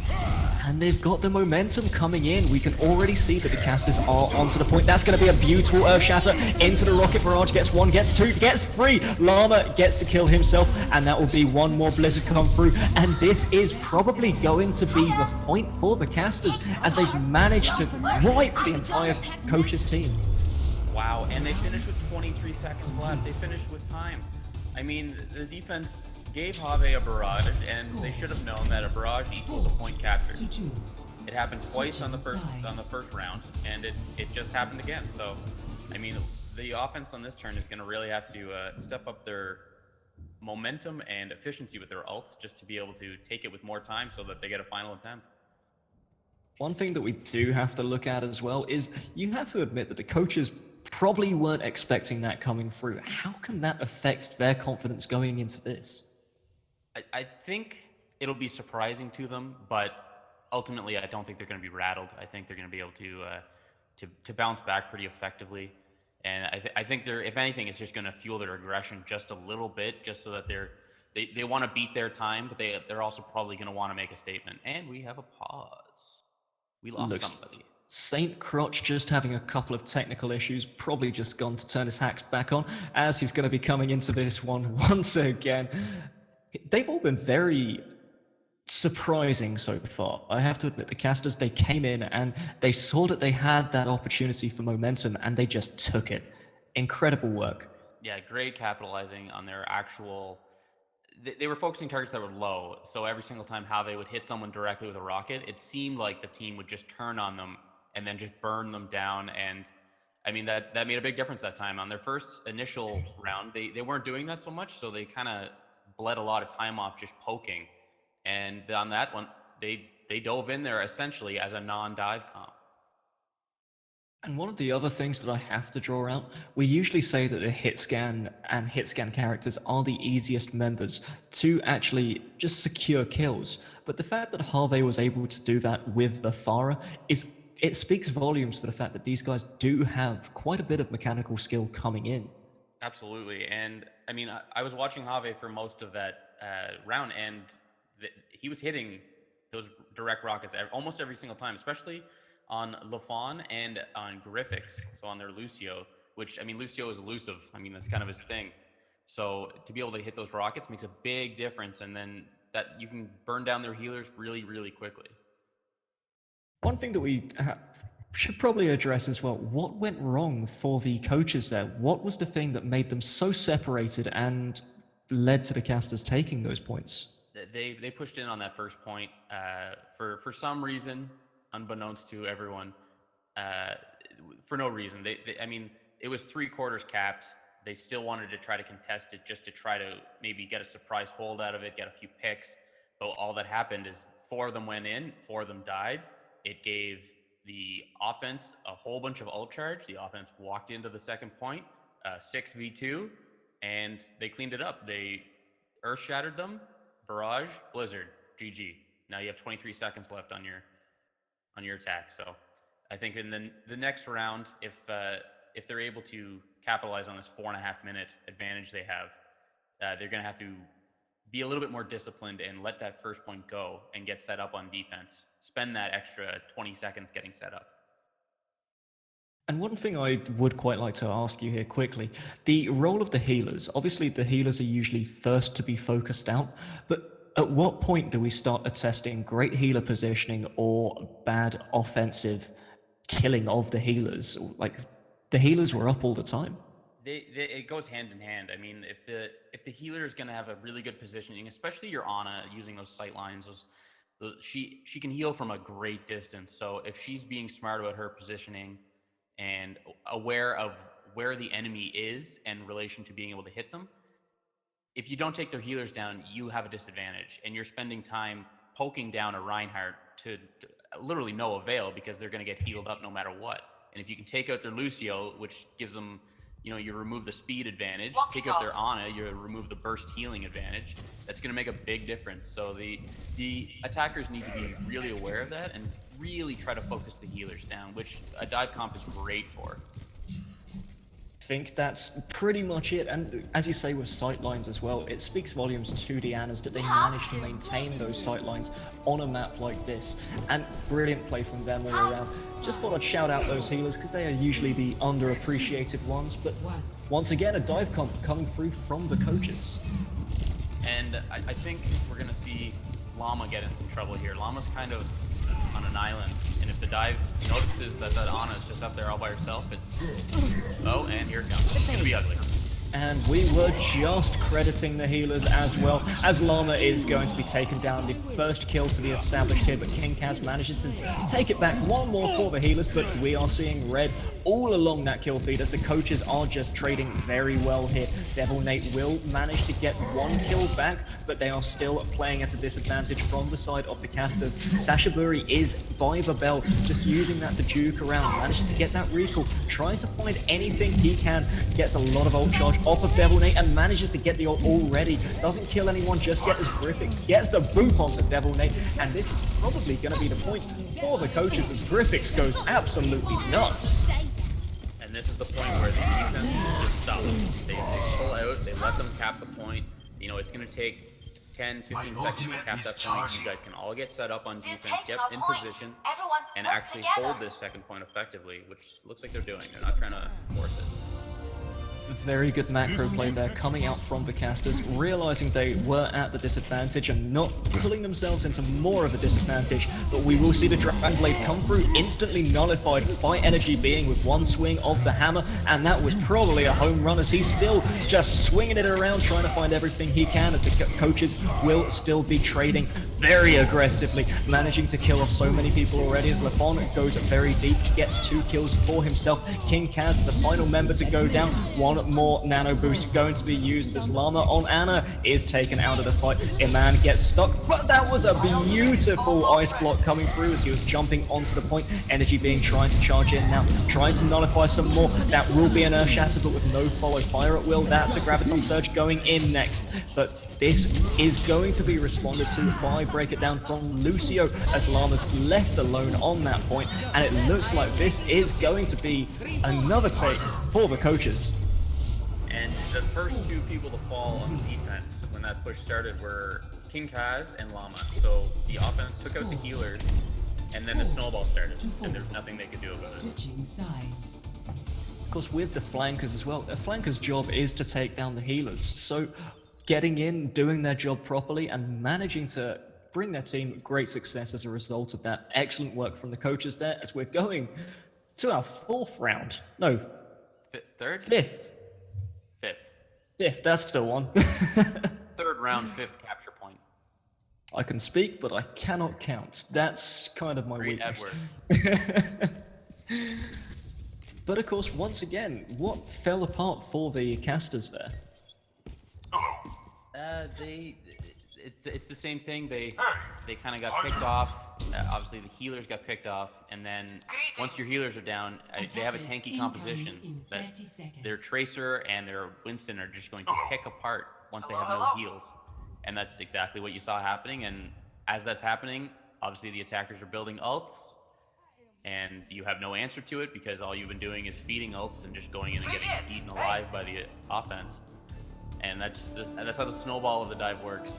And they've got the momentum coming in. We can already see that the casters are onto the point. That's going to be a beautiful Earth Shatter into the rocket barrage. Gets one, gets two, gets three. Lama gets to kill himself, and that will be one more Blizzard come through. And this is probably going to be the point for the casters as they've managed to wipe the entire coach's team. Wow, and they finished with 23 seconds left. They finished with time. I mean, the defense gave HaVee a barrage, and they should have known that a barrage equals a point captured. It happened twice on the first round, and it just happened again. So, I mean, the offense on this turn is going to really have to step up their momentum and efficiency with their ults just to be able to take it with more time so that they get a final attempt. One thing that we do have to look at as well is you have to admit that the coaches probably weren't expecting that coming through. How can that affect their confidence going into this? I think it'll be surprising to them, but ultimately I don't think they're going to be rattled. I think they're going to be able to bounce back pretty effectively, and I think they're, if anything, it's just going to fuel their aggression just a little bit, just so that they want to beat their time, but they're also probably going to want to make a statement. And we have a pause. We lost somebody. Saint Crotch just having a couple of technical issues, probably just gone to turn his hacks back on as he's going to be coming into this one once again. They've all been very surprising so far. I have to admit, the casters, they came in and they saw that they had that opportunity for momentum and they just took it. Incredible work. Yeah, great capitalizing on their actual... They were focusing targets that were low, so every single time HaVee would hit someone directly with a rocket, it seemed like the team would just turn on them and then just burn them down. And I mean, that made a big difference that time. On their first initial round, they weren't doing that so much, so they kind of bled a lot of time off just poking. And on that one, they dove in there essentially as a non-dive comp. And one of the other things that I have to draw out, we usually say that the hit scan and hit scan characters are the easiest members to actually just secure kills. But the fact that HaVee was able to do that with the Farah it speaks volumes for the fact that these guys do have quite a bit of mechanical skill coming in. Absolutely. And I mean, I was watching HaVee for most of that round, and he was hitting those direct rockets almost every single time, especially on lafon and on Gryphix, so on their Lucio, which, I mean, Lucio is elusive. I mean, that's kind of his thing. So to be able to hit those rockets makes a big difference, and then that you can burn down their healers really, really quickly. One thing that we should probably address as well, what went wrong for the coaches there? What was the thing that made them so separated and led to the casters taking those points? they pushed in on that first point for some reason, unbeknownst to everyone, for no reason. I mean, it was 3/4 capped. They still wanted to try to contest it just to try to maybe get a surprise hold out of it, get a few picks. But all that happened is 4 of them went in, 4 of them died. It gave the offense a whole bunch of ult charge. The offense walked into the second point, 6v2, and they cleaned it up. They earth shattered them, barrage, blizzard, GG. Now you have 23 seconds left on your attack. So I think in the next round, if they're able to capitalize on this 4.5-minute advantage they have, they're going to have to be a little bit more disciplined and let that first point go and get set up on defense. Spend that extra 20 seconds getting set up. And one thing I would quite like to ask you here quickly, the role of the healers. Obviously, the healers are usually first to be focused out, but at what point do we start attesting great healer positioning or bad offensive killing of the healers? Like, the healers were up all the time. It goes hand in hand. I mean, if the healer is going to have a really good positioning, especially your Ana using those sight lines, she can heal from a great distance. So if she's being smart about her positioning and aware of where the enemy is in relation to being able to hit them, if you don't take their healers down, you have a disadvantage, and you're spending time poking down a Reinhardt to literally no avail because they're going to get healed up no matter what. And if you can take out their Lucio, which gives them, you remove the speed advantage, take out their Ana, you remove the burst healing advantage. That's going to make a big difference. So the attackers need to be really aware of that and really try to focus the healers down, which a dive comp is great for. I think that's pretty much it, and as you say with sightlines as well, it speaks volumes to the Anas that they managed to maintain those sightlines on a map like this, and brilliant play from them all around. Just thought I'd shout out those healers because they are usually the underappreciated ones, but once again a dive comp coming through from the coaches. And I think we're going to see Llama get in some trouble here. Llama's kind of on an island, and if the dive notices that Ana is just up there all by herself, it's... Oh, and here it comes. It's going to be ugly. And we were just crediting the healers as well, as Llama is going to be taken down. The first kill to be established here, but KingKaz manages to take it back. One more for the healers, but we are seeing red all along that kill feed as the coaches are just trading very well here. Develnate will manage to get 1 kill back, but they are still playing at a disadvantage from the side of the casters. Sasshiburi is by the bell, just using that to juke around, manages to get that recall, trying to find anything he can, gets a lot of ult charge off of Develnate and manages to get the ult already. Doesn't kill anyone just yet as Gryphix gets the boop onto Develnate, and this is probably going to be the point for the coaches as Gryphix goes absolutely nuts. And this is the point where the defense just stops. They pull out, they let them cap the point. It's going to take 10, 15 seconds to cap that point. You guys can all get set up on defense, get in position, and actually hold this second point effectively, which looks like they're doing. They're not trying to force it. Very good macro play there coming out from the casters, realizing they were at the disadvantage and not pulling themselves into more of a disadvantage. But we will see the Dragonblade come through, instantly nullified by EnergyBeing with 1 swing of the hammer, and that was probably a home run as he's still just swinging it around, trying to find everything he can as the coaches will still be trading very aggressively, managing to kill off so many people already as lafon goes very deep, gets 2 kills for himself. KingKaz, the final member to go down. 1 more nano boost going to be used as Llama on Ana is taken out of the fight. Eman gets stuck, but that was a beautiful ice block coming through as he was jumping onto the point. EnergyBeing trying to charge in now, trying to nullify some more. That will be an earth shatter, but with no follow fire at will. That's the graviton surge going in next. But this is going to be responded to by Break It Down from Lucio as Llama's left alone on that point, and it looks like this is going to be another take for the coaches. And the first 2 people to fall on defense when that push started were KingKaz and Llama. So the offense took out the healers, and then the snowball started, and there's nothing they could do about it. Switching sides. Of course, with the flankers as well, a flanker's job is to take down the healers. So getting in, doing their job properly, and managing to bring their team great success as a result of that. Excellent work from the coaches there as we're going to our 4th round. No. 3rd? 5th. 5th. 5th, that's still one. 3rd round, 5th capture point. I can speak, but I cannot count. That's kind of my Great weakness. Edward. But of course, once again, what fell apart for the casters there? It's the same thing. They kind of got picked off. Obviously, the healers got picked off, and then once your healers are down, they have a tanky composition that their Tracer and their Winston are just going to pick apart once they have no heals, and that's exactly what you saw happening. And as that's happening, obviously the attackers are building ults, and you have no answer to it because all you've been doing is feeding ults and just going in and getting eaten alive by the offense. And that's how the snowball of the dive works.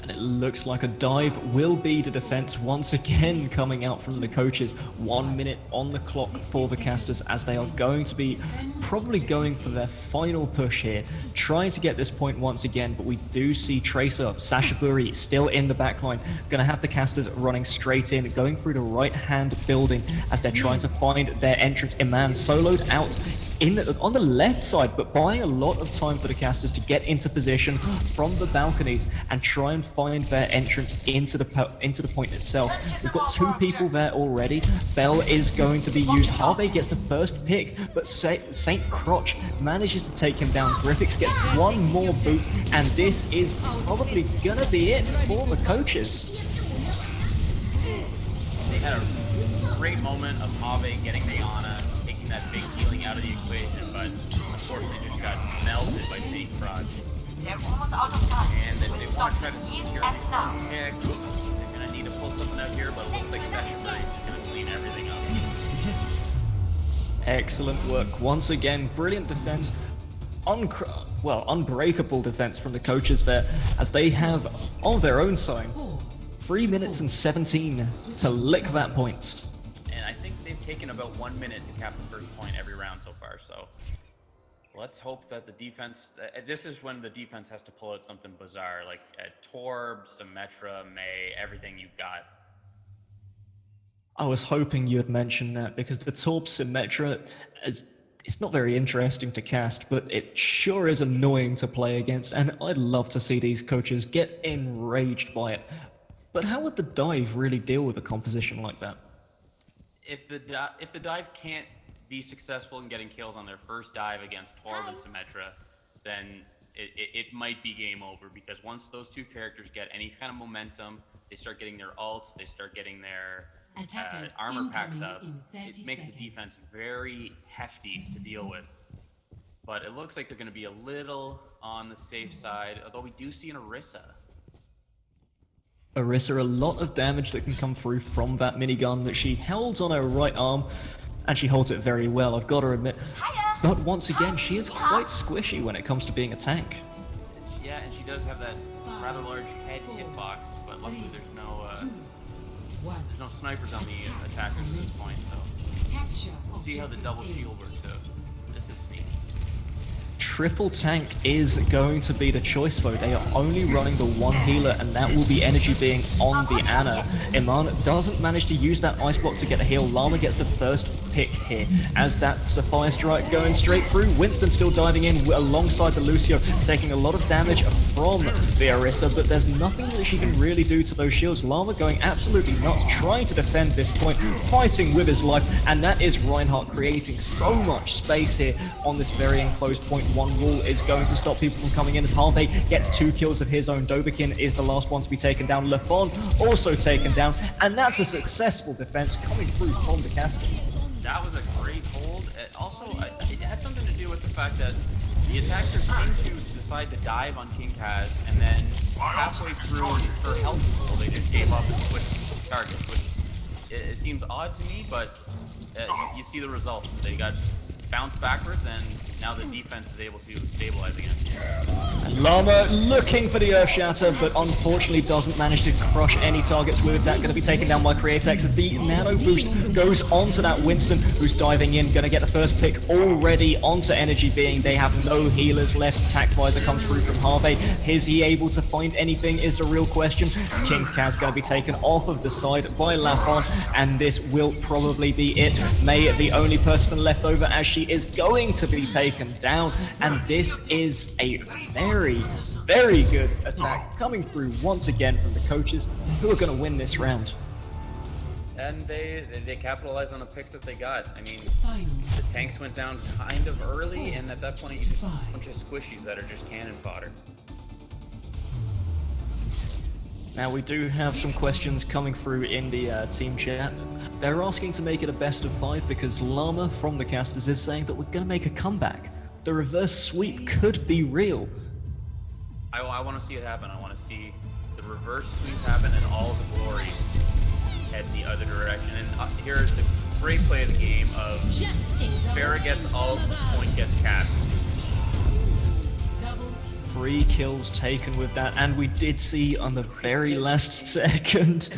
And it looks like a dive will be the defense once again coming out from the coaches. 1 minute on the clock for the casters as they are going to be probably going for their final push here, trying to get this point once again. But we do see Tracer, Sasshiburi still in the backline. Gonna have the casters running straight in, going through the right hand building as they're trying to find their entrance. Eman soloed out on the left side, but buying a lot of time for the casters to get into position from the balconies and try and find their entrance into the point itself. We've got 2 people there already. Bell is going to be used. HaVee gets the first pick, but Saint Crotch manages to take him down. Gryphix gets 1 more boot, and this is probably gonna be it for the coaches. They had a great moment of HaVee getting the Ana, taking that big healing out of the equation, but unfortunately just got melted by Saint Crotch. And they want to try to secure the pick. They're going to need to pull something out here, but it looks like Sasshiburi is just going to clean everything up. Excellent work. Once again, brilliant defense. Unbreakable defense from the coaches there, as they have, on their own side, 3 minutes and 17 to lick that point. And I think they've taken about 1 minute to cap the first point every round so far, so let's hope that the defense, this is when the defense has to pull out something bizarre, like Torb, Symmetra, May, everything you've got. I was hoping you had mentioned that, because the Torb Symmetra, it's not very interesting to cast, but it sure is annoying to play against, and I'd love to see these coaches get enraged by it. But how would the dive really deal with a composition like that? If the dive can't be successful in getting kills on their first dive against Torb and Symmetra, then it might be game over, because once those 2 characters get any kind of momentum, they start getting their ults, they start getting their armor packs up, it makes the defense very hefty to deal with. But it looks like they're going to be a little on the safe side, although we do see an Orisa. Orisa, a lot of damage that can come through from that minigun that she holds on her right arm, and she holds it very well, I've got to admit. But once again, she is quite squishy when it comes to being a tank. Yeah, and she does have that rather large head hitbox, but luckily there's no snipers on the attackers at this point, so we'll see how the double shield works out. This is sneaky. Triple tank is going to be the choice though. They are only running the 1 healer, and that will be EnergyBeing on the Ana. Eman doesn't manage to use that ice block to get a heal. Lama gets the first pick here as that Sapphire Strike going straight through. Winston still diving in alongside the Lucio, taking a lot of damage from the Orisa, but there's nothing that she can really do to those shields. Lama going absolutely nuts, trying to defend this point, fighting with his life, and that is Reinhardt creating so much space here on this very enclosed point. 1 wall is going to stop people from coming in as HaVee gets 2 kills of his own. Doberkin is the last one to be taken down. Lafon also taken down, and that's a successful defense coming through from the casters. That was a great hold. It had something to do with the fact that the attackers seemed to decide to dive on KingKaz, and then halfway through her health pool, they just gave up and switched targets, which it seems odd to me, but you see the results. They got bounced backwards, and now the defense is able to stabilize again. Lama looking for the Earth Shatter, but unfortunately doesn't manage to crush any targets with that. Going to be taken down by Createx as the nano boost goes onto that Winston, who's diving in. Going to get the first pick already onto EnergyBeing. They have no healers left. Attack visor comes through from HaVee. Is he able to find anything is the real question. KingKaz going to be taken off of the side by lafon, and this will probably be it. May, the only person left over, as she is going to be taken down, and this is a very very good attack coming through once again from the coaches, who are going to win this round. And they capitalized on the picks that they got. I mean, the tanks went down kind of early, and at that point you just a bunch of squishies that are just cannon fodder. Now we do have some questions coming through in the team chat. They're asking to make it a best of 5 because Llama from the casters is saying that we're going to make a comeback. The reverse sweep could be real. I want to see it happen. I want to see the reverse sweep happen and all the glory head the other direction. And here's the great play of the game of Farrah gets ult, point gets cast. 3 kills taken with that, and we did see on the very last second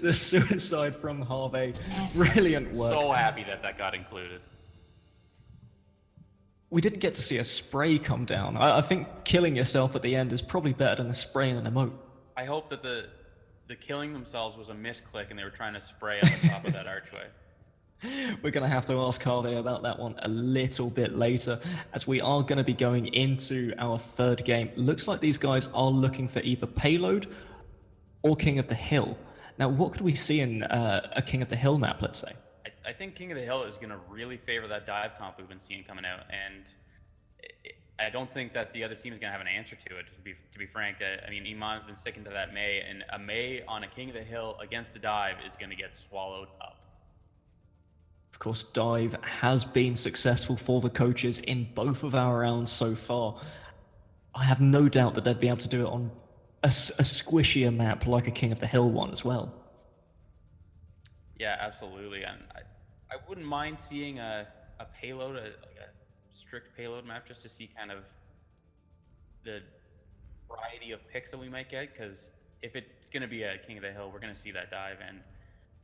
the suicide from HaVee. Brilliant work. So happy that that got included. We didn't get to see a spray come down. I think killing yourself at the end is probably better than a spray and an emote. I hope that the killing themselves was a misclick and they were trying to spray on the top of that archway. We're going to have to ask HaVee about that one a little bit later, as we are going to be going into our third game. Looks like these guys are looking for either Payload or King of the Hill. Now, what could we see in a King of the Hill map, let's say? I think King of the Hill is going to really favor that dive comp we've been seeing coming out, and I don't think that the other team is going to have an answer to it, to be frank. I mean, Eman's been sticking to that Mei, and a Mei on a King of the Hill against a dive is going to get swallowed up. Of course, dive has been successful for the coaches in both of our rounds so far. I have no doubt that they'd be able to do it on a squishier map like a King of the Hill one as well. Yeah, absolutely. And I wouldn't mind seeing a payload, like a strict payload map, just to see kind of the variety of picks that we might get, because if it's going to be a King of the Hill, we're going to see that dive, and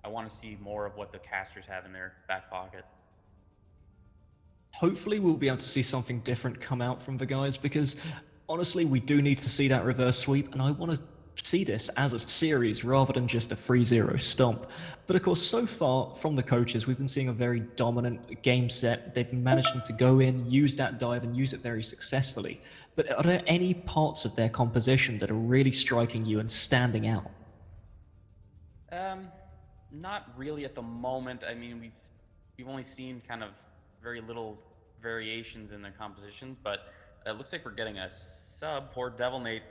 I want to see more of what the casters have in their back pocket. Hopefully we'll be able to see something different come out from the guys, because honestly we do need to see that reverse sweep, and I want to see this as a series rather than just a 3-0 stomp. But of course, so far from the coaches, we've been seeing a very dominant game set. They've been managing to go in, use that dive, and use it very successfully. But are there any parts of their composition that are really striking you and standing out? Not really at the moment. I mean, we've only seen kind of very little variations in their compositions, but it looks like we're getting a sub. Poor Develnate,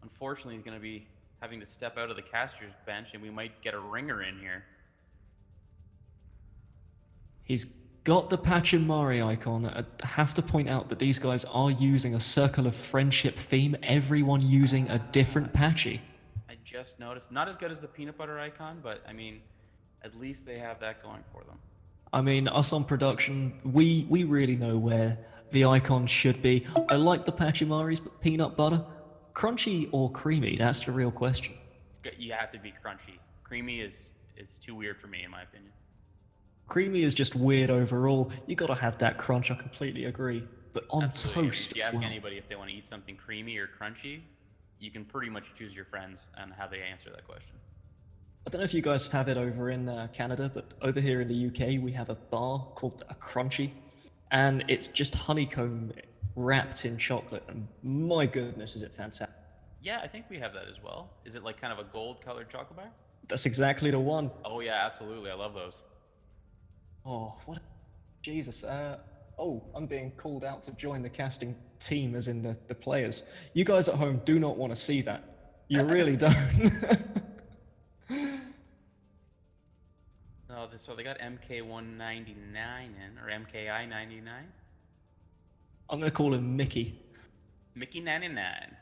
unfortunately, is going to be having to step out of the caster's bench, and we might get a ringer in here. He's got the Pachimari icon. I have to point out that these guys are using a circle of friendship theme, everyone using a different Pachi. I just noticed. Not as good as the peanut butter icon, but I mean, at least they have that going for them. I mean, us on production, we really know where the icons should be. I like the Pachimaris, but peanut butter? Crunchy or creamy? That's the real question. You have to be crunchy. Creamy is too weird for me, in my opinion. Creamy is just weird overall. You gotta have that crunch, I completely agree. But on Absolutely. toast, If you ask well, anybody if they want to eat something creamy or crunchy, you can pretty much choose your friends and how they answer that question. I don't know if you guys have it over in Canada, but over here in the UK, we have a bar called a Crunchy, and it's just honeycomb wrapped in chocolate, and my goodness, is it fantastic. Yeah, I think we have that as well. Is it like kind of a gold-colored chocolate bar? That's exactly the one. Oh yeah, absolutely. I love those. Oh, what? Jesus. Oh, I'm being called out to join the casting team, as in the players. You guys at home do not want to see that. You really don't. Oh, so they got MK199 in, or MKI99? I'm going to call him Mickey. Mickey 99.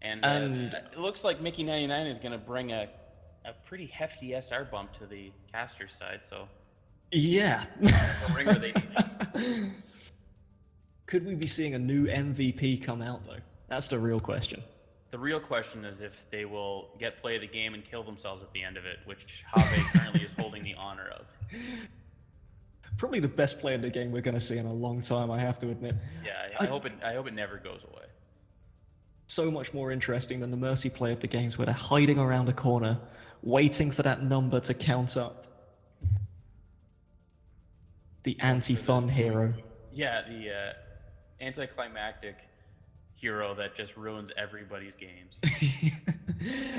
And it looks like Mickey 99 is going to bring a pretty hefty SR bump to the caster side, so... Yeah. The ringer they need. Could we be seeing a new MVP come out, though? That's the real question. The real question is if they will get play of the game and kill themselves at the end of it, which HaVee currently is holding the honor of. Probably the best play of the game we're going to see in a long time, I have to admit. Yeah, I hope it never goes away. So much more interesting than the Mercy play of the games where they're hiding around a corner, waiting for that number to count up. The anti-fun hero. Yeah, the anticlimactic hero that just ruins everybody's games.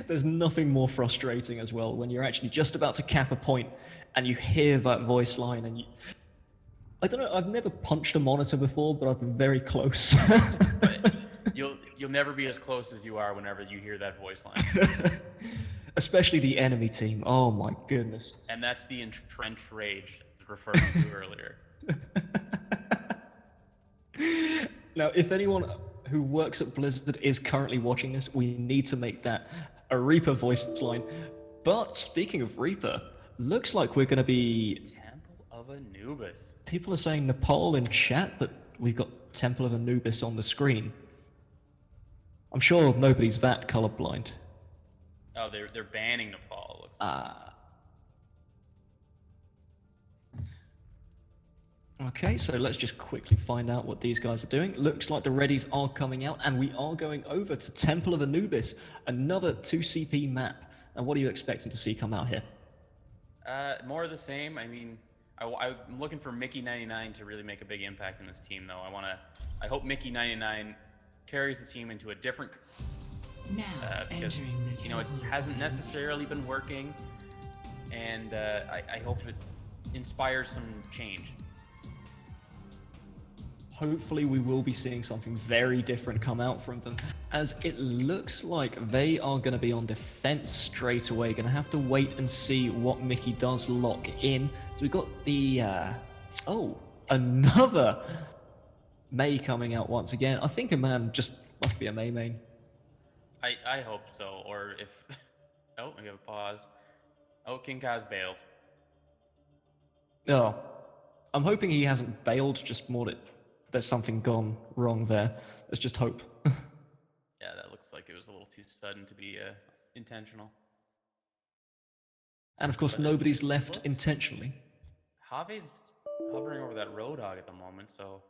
There's nothing more frustrating as well when you're actually just about to cap a point and you hear that voice line and you... I don't know, I've never punched a monitor before, but I've been very close. But you'll never be as close as you are whenever you hear that voice line. Especially the enemy team. Oh my goodness. And that's the entrenched rage referred to earlier. Now, if anyone who works at Blizzard is currently watching this, we need to make that a Reaper voice line. But speaking of Reaper, looks like we're going to be... Temple of Anubis. People are saying Nepal in chat, but we've got Temple of Anubis on the screen. I'm sure nobody's that colorblind. Oh, they're banning Nepal, it looks like. Okay, so let's just quickly find out what these guys are doing. Looks like the readies are coming out, and we are going over to Temple of Anubis, another 2CP map. And what are you expecting to see come out here? More of the same. I mean, I'm looking for Mickey99 to really make a big impact in this team, though. I hope Mickey99 carries the team into a different... Now, because, you know, it hasn't necessarily been working, and I hope it inspires some change. Hopefully we will be seeing something very different come out from them, as it looks like they are going to be on defense straight away. Going to have to wait and see what Mickey does lock in. So we've got the... oh, another Mei coming out once again. I think Eman just must be a Mei main. I hope so, or if... Oh, I have a pause. Oh, KingKaz bailed. Oh, I'm hoping he hasn't bailed, just more that there's something gone wrong there. Let's just hope. Yeah, that looks like it was a little too sudden to be intentional. And of course, nobody's left intentionally. HaVee's hovering over that Roadhog at the moment, so...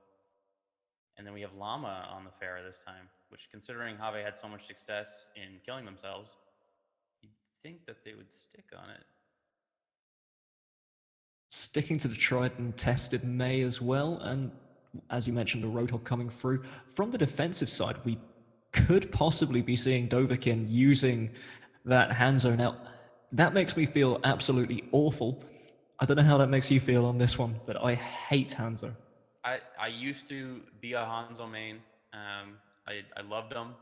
And then we have Llama on the Pharah this time, which, considering HaVee had so much success in killing themselves, you'd think that they would stick on it. Sticking to the tried and tested Mei as well, and as you mentioned, the Roadhog coming through. From the defensive side, we could possibly be seeing Dovahkiin using that hand zone out. That makes me feel absolutely awful. I don't know how that makes you feel on this one, but I hate hand zone. I used to be a Hanzo main. I loved him.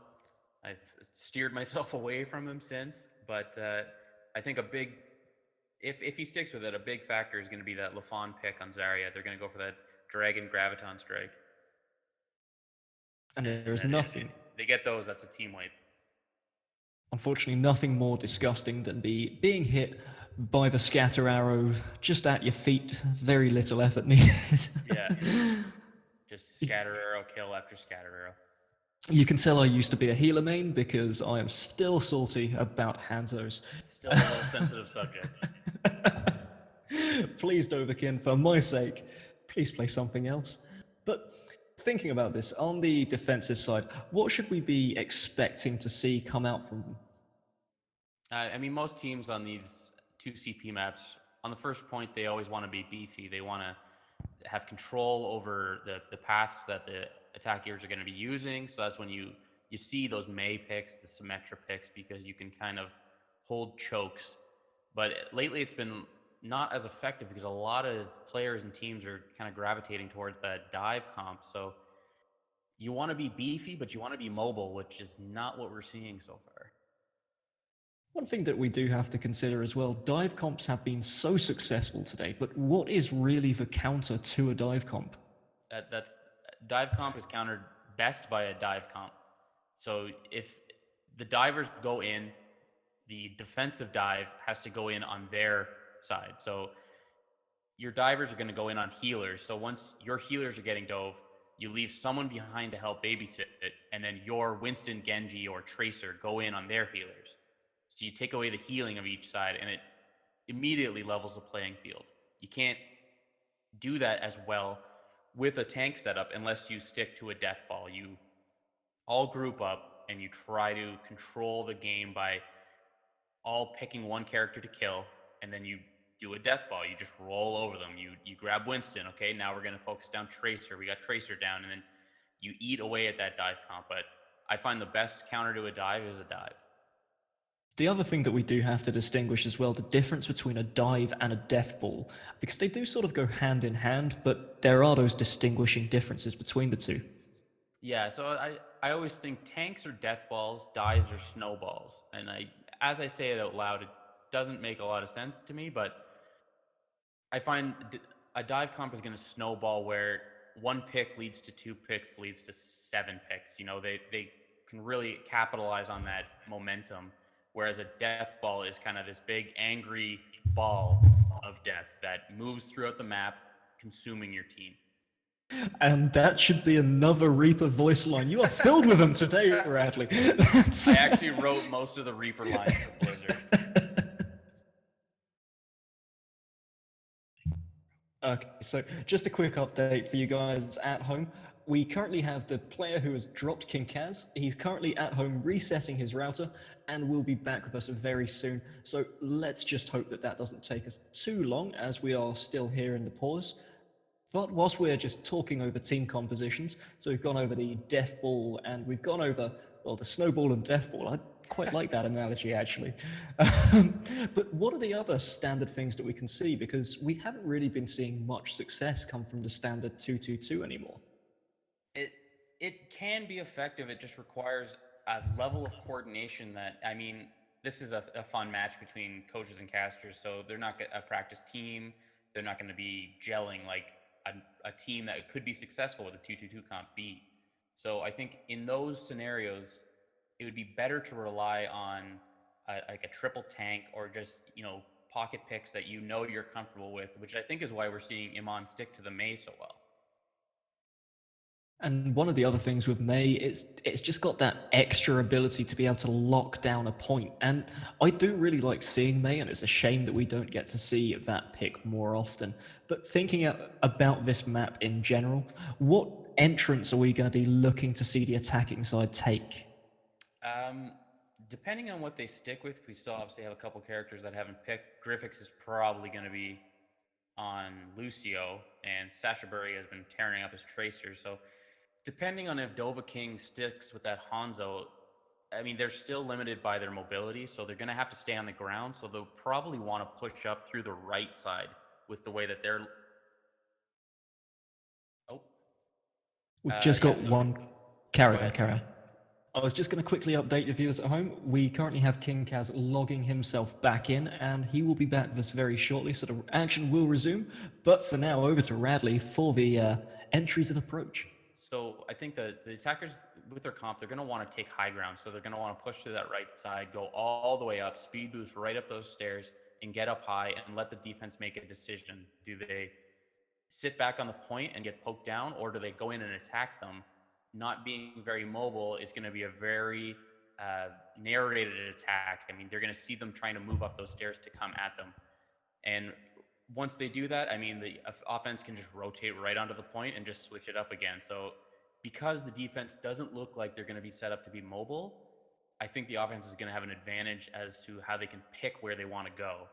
I've steered myself away from him since, but I think if he sticks with it, a big factor is going to be that lafon pick on Zarya. They're going to go for that Dragon Graviton strike. And there's nothing. If they get those, that's a team wipe. Unfortunately, nothing more disgusting than being hit by the scatter arrow just at your feet. Very little effort needed. Yeah. Just scatter arrow, kill after scatter arrow. You can tell I used to be a healer main because I am still salty about Hanzos. Still a little sensitive subject. Please, Dovahkiin, for my sake, please play something else. But thinking about this, on the defensive side, what should we be expecting to see come out from them? I mean, most teams on these 2CP maps, on the first point, they always want to be beefy. They want to have control over the paths that the attackers are going to be using. So that's when you see those Mei picks, the Symmetra picks, because you can kind of hold chokes. But lately it's been not as effective because a lot of players and teams are kind of gravitating towards that dive comp. So you want to be beefy, but you want to be mobile, which is not what we're seeing so far. One thing that we do have to consider as well, dive comps have been so successful today, but what is really the counter to a dive comp? That's dive comp is countered best by a dive comp. So if the divers go in, the defensive dive has to go in on their side. So your divers are going to go in on healers. So once your healers are getting dove, you leave someone behind to help babysit it, and then your Winston, Genji, or Tracer go in on their healers. So you take away the healing of each side, and it immediately levels the playing field. You can't do that as well with a tank setup unless you stick to a death ball. You all group up, and you try to control the game by all picking one character to kill, and then you do a death ball. You just roll over them. You grab Winston. Okay, now we're going to focus down Tracer. We got Tracer down, and then you eat away at that dive comp. But I find the best counter to a dive is a dive. The other thing that we do have to distinguish as well, the difference between a dive and a death ball, because they do sort of go hand in hand, but there are those distinguishing differences between the two. Yeah, so I always think tanks are death balls, dives are snowballs. And as I say it out loud, it doesn't make a lot of sense to me, but I find a dive comp is going to snowball where one pick leads to 2 picks, leads to 7 picks. You know, they can really capitalize on that momentum, whereas a death ball is kind of this big angry ball of death that moves throughout the map, consuming your team. And that should be another Reaper voice line. You are filled with them today, Radly. I actually wrote most of the Reaper lines for Blizzard. Okay, so just a quick update for you guys at home. We currently have the player who has dropped KingKaz. He's currently at home resetting his router and will be back with us very soon. So let's just hope that that doesn't take us too long as we are still here in the pause. But whilst we're just talking over team compositions, so we've gone over the death ball and we've gone over, well, the snowball and death ball. I quite like that analogy, actually. But what are the other standard things that we can see? Because we haven't really been seeing much success come from the standard 2-2-2 anymore. It can be effective. It just requires a level of coordination that, I mean, this is a fun match between coaches and casters, so they're not a practice team. They're not going to be gelling like a team that could be successful with a 2-2-2 comp B. So I think in those scenarios, it would be better to rely on like a triple tank or just, you know, pocket picks that you know you're comfortable with, which I think is why we're seeing Eman stick to the Mei so well. And one of the other things with Mei, it's just got that extra ability to be able to lock down a point. And I do really like seeing Mei, and it's a shame that we don't get to see that pick more often. But thinking about this map in general, what entrance are we going to be looking to see the attacking side take? Depending on what they stick with, we still obviously have a couple characters that haven't picked. Gryphix is probably going to be on Lucio, and Sasshiburi has been tearing up his tracers. So depending on if Dovahkiin sticks with that Hanzo, I mean, they're still limited by their mobility, so they're going to have to stay on the ground. So they'll probably want to push up through the right side with the way that they're. Oh, We've just got one. Carry Go on, ahead. carry on. I was just going to quickly update the viewers at home. We currently have KingKaz logging himself back in, and he will be back with us very shortly, so the action will resume. But for now, over to Radly for the entries of approach. So I think the attackers with their comp, they're going to want to take high ground. So they're going to want to push through that right side, go all the way up, speed boost right up those stairs, and get up high and let the defense make a decision. Do they sit back on the point and get poked down, or do they go in and attack them? Not being very mobile is going to be a very narrated attack. I mean, they're going to see them trying to move up those stairs to come at them. And once they do that, I mean, the offense can just rotate right onto the point and just switch it up again. So because the defense doesn't look like they're going to be set up to be mobile, I think the offense is going to have an advantage as to how they can pick where they want to go.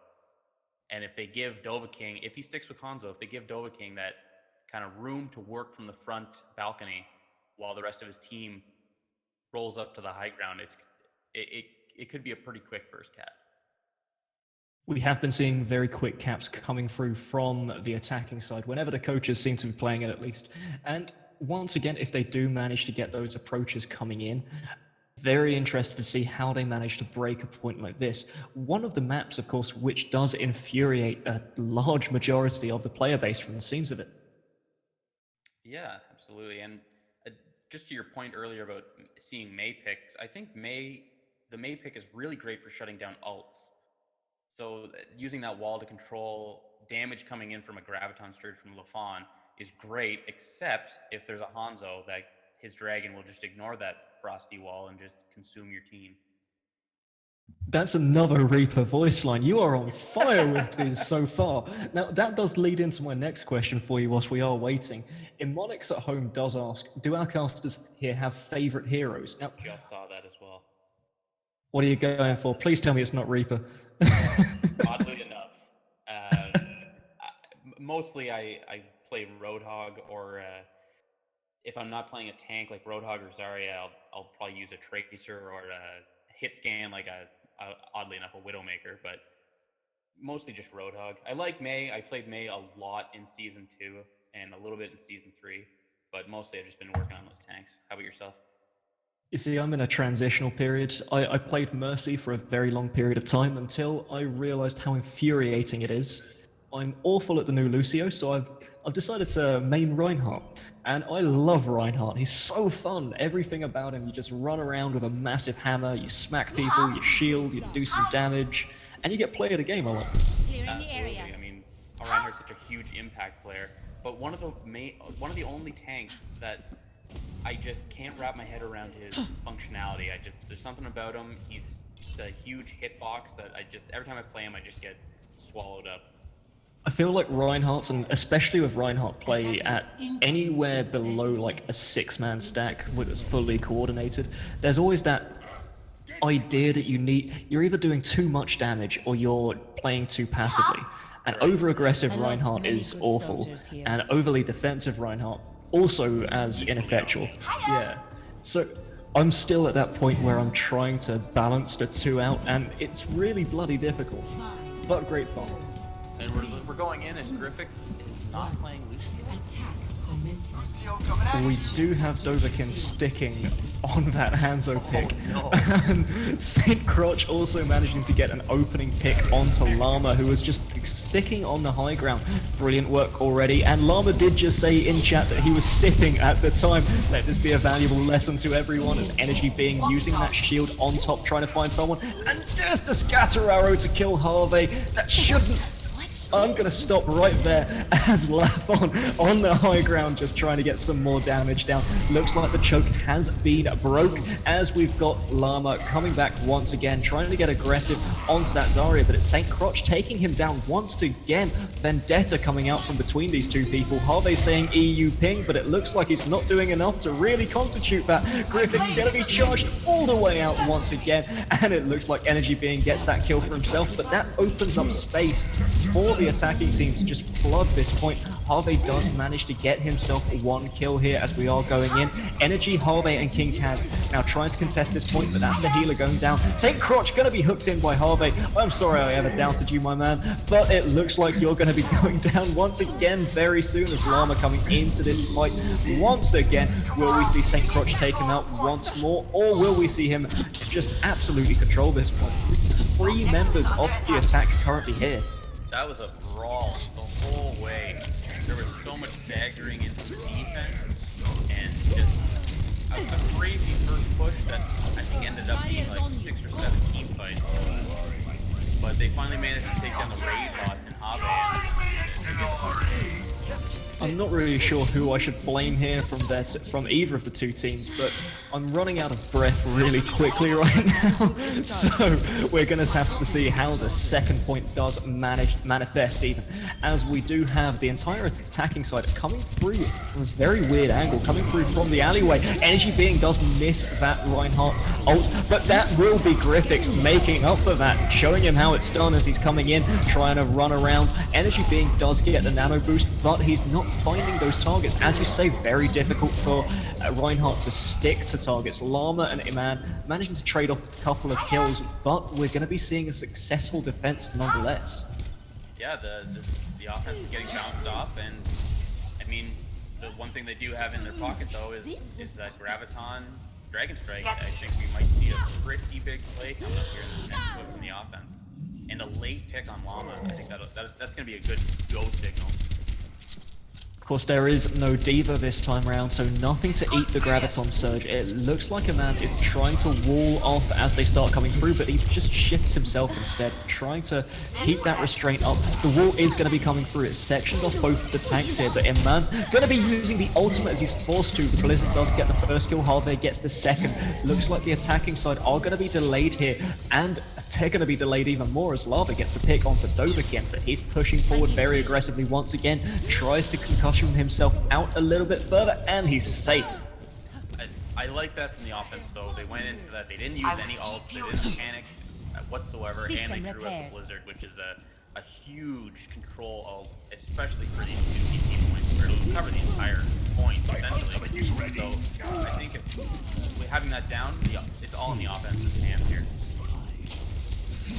And if they give Dovahkiin, if he sticks with Hanzo, if they give Dovahkiin that kind of room to work from the front balcony while the rest of his team rolls up to the high ground, it could be a pretty quick first cap. We have been seeing very quick caps coming through from the attacking side, whenever the coaches seem to be playing it at least. And once again, if they do manage to get those approaches coming in, very interested to see how they manage to break a point like this. One of the maps, of course, which does infuriate a large majority of the player base from the seams of it. Yeah, absolutely. And just to your point earlier about seeing Mei picks, I think the Mei pick is really great for shutting down ults. So using that wall to control damage coming in from a Graviton Sturge from lafon is great, except if there's a Hanzo, that his dragon will just ignore that frosty wall and just consume your team. That's another Reaper voice line. You are on fire with these so far. Now, that does lead into my next question for you whilst we are waiting. Imonix at home does ask, do our casters here have favorite heroes? Now, Just saw that as well. What are you going for? Please tell me it's not Reaper. Oddly enough. Mostly I play Roadhog, or if I'm not playing a tank like Roadhog or Zarya, I'll probably use a Tracer or a hit scan like oddly enough, a Widowmaker, but mostly just Roadhog. I like Mei. I played Mei a lot in Season 2 and a little bit in Season 3, but mostly I've just been working on those tanks. How about yourself? You see, I'm in a transitional period. I played Mercy for a very long period of time until I realized how infuriating it is. I'm awful at the new Lucio, so I've decided to main Reinhardt. And I love Reinhardt. He's so fun. Everything about him, you just run around with a massive hammer, you smack people, you shield, you do some damage, and you get play of the game a lot. Clearing the area. I mean, Reinhardt's such a huge impact player, but one of the only tanks that I just can't wrap my head around his functionality. There's something about him. He's just a huge hitbox that every time I play him, I just get swallowed up. I feel like Reinhardt's, and especially with Reinhardt, play at anywhere below like a 6-man stack with it's fully coordinated. There's always that idea that you're either doing too much damage or you're playing too passively. And over-aggressive Reinhardt is awful, and overly defensive Reinhardt also as ineffectual. Yeah. So I'm still at that point where I'm trying to balance the two out, and it's really bloody difficult, but great fun. And we're going in, and Gryphix is not playing Lucio. Attack commencing. We do have Dovahkiin sticking on that Hanzo pick, and Saint Crotch also managing to get an opening pick onto Lama, who was just sticking on the high ground. Brilliant work already, and Lama did just say in chat that he was sipping at the time. Let this be a valuable lesson to everyone, as EnergyBeing using that shield on top, trying to find someone, and just a scatter arrow to kill HaVee. That shouldn't... I'm going to stop right there as lafon on the high ground just trying to get some more damage down. Looks like the choke has been broke as we've got Lama coming back once again, trying to get aggressive onto that Zarya, but it's Saint Crotch taking him down once again. Vendetta coming out from between these two people. HaVee saying EU ping, but it looks like he's not doing enough to really constitute that. Gryphix going to be charged all the way out once again, and it looks like EnergyBeing gets that kill for himself, but that opens up space for the attacking team to just flood this point. HaVee does manage to get himself one kill here as we are going in. Energy, HaVee, and KingKaz now trying to contest this point, but that's the healer going down. Saint Crotch going to be hooked in by HaVee. I'm sorry I ever doubted you, my man, but it looks like you're going to be going down once again very soon as Lama coming into this fight once again. Will we see Saint Crotch take him out once more, or will we see him just absolutely control this point? This is 3 members of the attack currently here. That was a brawl the whole way. There was so much daggering into the defense, and just a crazy first push that I think ended up being like 6 or 7 team fights. But they finally managed to take down the raid boss in HaVee. I'm not really sure who I should blame here from either of the two teams, but I'm running out of breath really quickly right now. So we're going to have to see how the second point does manifest, even as we do have the entire attacking side coming through from a very weird angle, coming through from the alleyway. EnergyBeing does miss that Reinhardt ult, but that will be Gryphix making up for that, showing him how it's done as he's coming in, trying to run around. EnergyBeing does get the nano boost, but he's not finding those targets. As you say, very difficult for Reinhardt to stick to targets. Lama and Eman managing to trade off a couple of kills, but we're going to be seeing a successful defense nonetheless. Yeah, the offense is getting bounced off, and I mean, the one thing they do have in their pocket though is that Graviton Dragon Strike. I think we might see a pretty big play coming up here in this next push from the offense. And a late pick on Lama, I think that's going to be a good go signal. Of course, there is no Diva this time around, so nothing to eat the Graviton Surge. It looks like Eman is trying to wall off as they start coming through, but he just shifts himself instead, trying to keep that restraint up. The wall is going to be coming through. It's sectioned off both of the tanks here, but Eman going to be using the ultimate as he's forced to. The Blizzard does get the first kill, HaVee gets the second. Looks like the attacking side are going to be delayed here, and they're going to be delayed even more as Lava gets the pick onto Dovahkiin, but he's pushing forward very aggressively once again, tries to concussion himself out a little bit further, and he's safe. I like that from the offense though. They went into that, they didn't use any ults, they didn't panic whatsoever, and they drew out the Blizzard, which is a huge control ult, especially for these two TP points. or cover the entire point essentially. So I think if having that down, it's all in the offense's hands here.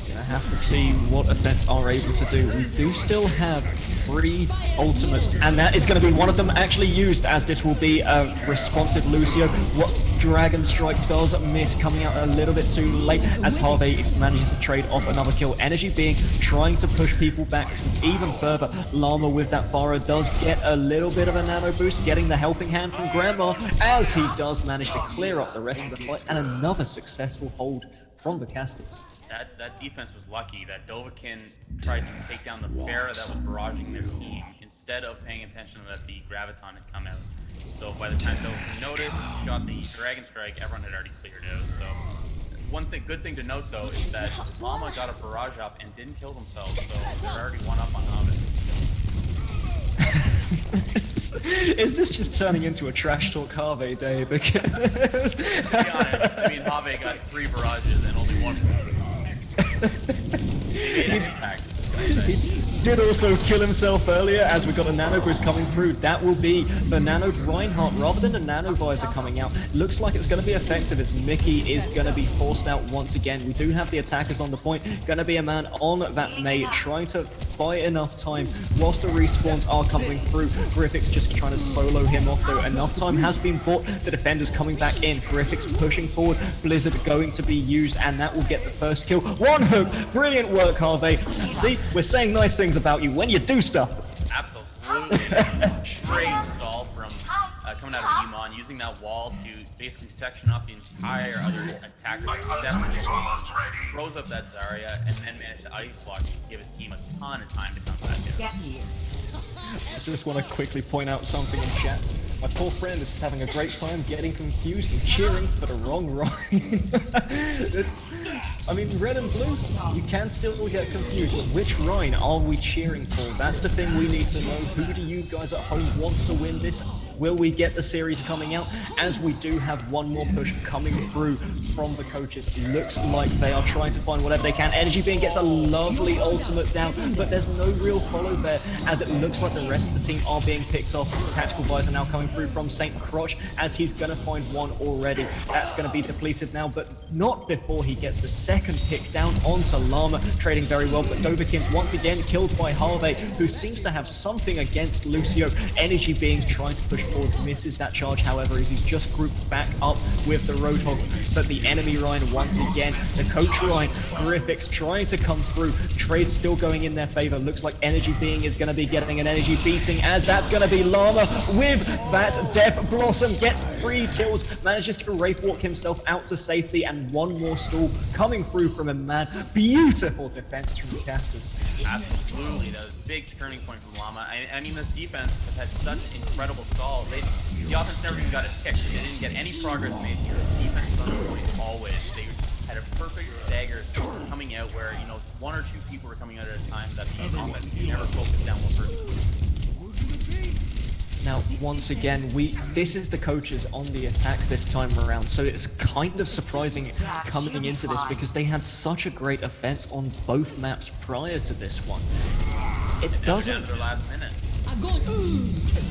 I have to see what offense are able to do. We do still have 3 ultimates, and that is going to be one of them actually used, as this will be a responsive Lucio. What Dragon Strike does miss, coming out a little bit too late, as HaVee manages to trade off another kill. EnergyBeing trying to push people back even further. Lama with that Pharaoh does get a little bit of a nano boost, getting the helping hand from Grandma, as he does manage to clear up the rest of the fight, and another successful hold from the casters. That defense was lucky that Dovahkiin tried to take down the Pharah that was barraging their team instead of paying attention that the Graviton had come out. So by the time Dovahkiin noticed, shot the Dragon Strike, everyone had already cleared out. So good thing to note though is that Lama got a barrage up and didn't kill themselves, so they're already one up on Anubis. Is this just turning into a trash talk HaVee day? Because to be honest, I mean HaVee got 3 barrages and only 1. He made an impact. He did also kill himself earlier, as we got a nano boost coming through. That will be the nanoed Reinhardt rather than a nano visor coming out. Looks like it's going to be effective, as Mickey is going to be forced out once again. We do have the attackers on the point. Going to be a man on that May trying to buy enough time whilst the respawns are coming through. Gryphix just trying to solo him off though. Enough time has been bought. The defenders coming back in. Gryphix pushing forward. Blizzard going to be used, and that will get the first kill. 1 hook. Brilliant work, HaVee. See, we're saying nice things about you when you do stuff. Absolutely. Great stall from coming out of Eman, using that wall to basically section up the entire other attacker. Throws up that Zarya, and then managed to ice block to give his team a ton of time to come back in. I just want to quickly point out something in chat. My poor friend is having a great time getting confused and cheering for the wrong Rhine. I mean, red and blue, you can still get confused, but which Rhine are we cheering for? That's the thing we need to know. Who do you guys at home want to win this? Will we get the series coming out? As we do have one more push coming through from the coaches. It looks like they are trying to find whatever they can. EnergyBeing gets a lovely ultimate down, but there's no real follow there, as it looks like the rest of the team are being picked off. Tactical visor now coming through from St. Crotch, as he's going to find one already. That's going to be depleted now, but not before he gets the second pick down onto Lama, trading very well, but Dovahkiin's once again killed by HaVee, who seems to have something against Lucio. EnergyBeing trying to push forward, misses that charge, however, as he's just grouped back up with the Roadhog, but the enemy Rhine once again, the coach Rhine, Gryphix trying to come through, trade still going in their favor. Looks like EnergyBeing is going to be getting an energy beating, as that's going to be Lama with that Death Blossom, gets 3 kills, manages to Wraith Walk himself out to safety, and one more stall coming through from Eman. Beautiful defense from the casters. Absolutely, that was a big turning point from Lama. I mean, this defense has had such incredible stalls. The offense never even got a tick. They didn't get any progress made here. The defense was on point always. They had a perfect stagger coming out where, you know, 1 or 2 people were coming out at a time, that the offense never focused down one person. Now, once again, this is the coaches on the attack this time around, so it's kind of surprising coming into this, because they had such a great offense on both maps prior to this one. It doesn't... Their last minute.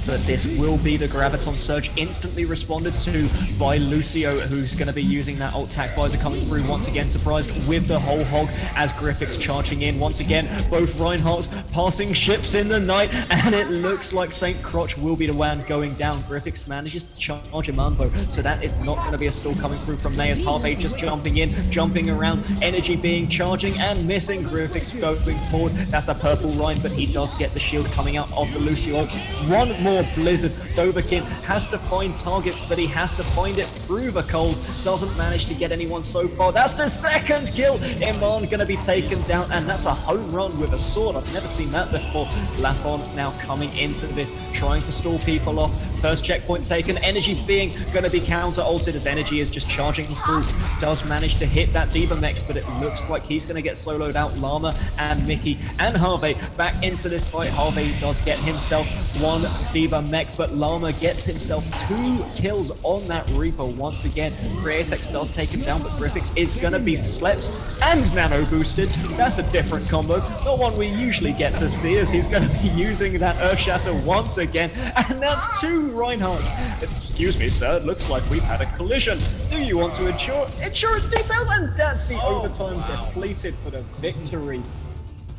But this will be the Graviton Surge, instantly responded to by Lucio, who's going to be using that ult. Tac visor coming through once again, surprised with the whole hog, as Gryphix charging in once again. Both Reinhardts passing ships in the night, and it looks like St. Crotch will be the one going down. Gryphix manages to charge a Mambo, so that is not going to be a stall coming through from Mayas. HaVee just jumping in, jumping around, EnergyBeing charging and missing. Gryphix going forward. That's the purple Rhine, but he does get the shield coming out of the Lucio. One more Blizzard. Dovahkiin has to find targets, but he has to find it through the cold. Doesn't manage to get anyone so far. That's the second kill. Eman going to be taken down, and that's a home run with a sword. I've never seen that before. Lafon now coming into this, trying to stall people off, First checkpoint taken. EnergyBeing going to be counter-ulted as Energy is just charging through. Does manage to hit that D.Va mech, but it looks like he's going to get soloed out. Lama and Mickey and HaVee back into this fight. HaVee does get himself one D.Va mech, but Lama gets himself 2 kills on that Reaper once again. Createx does take him down, but Gryphix is going to be slept and nano boosted. That's a different combo, not one we usually get to see, as he's going to be using that Earth Shatter once again. And that's 2 Reinhardts. Excuse me, sir, it looks like we've had a collision. Do you want to insurance details? And that's the overtime depleted for the victory.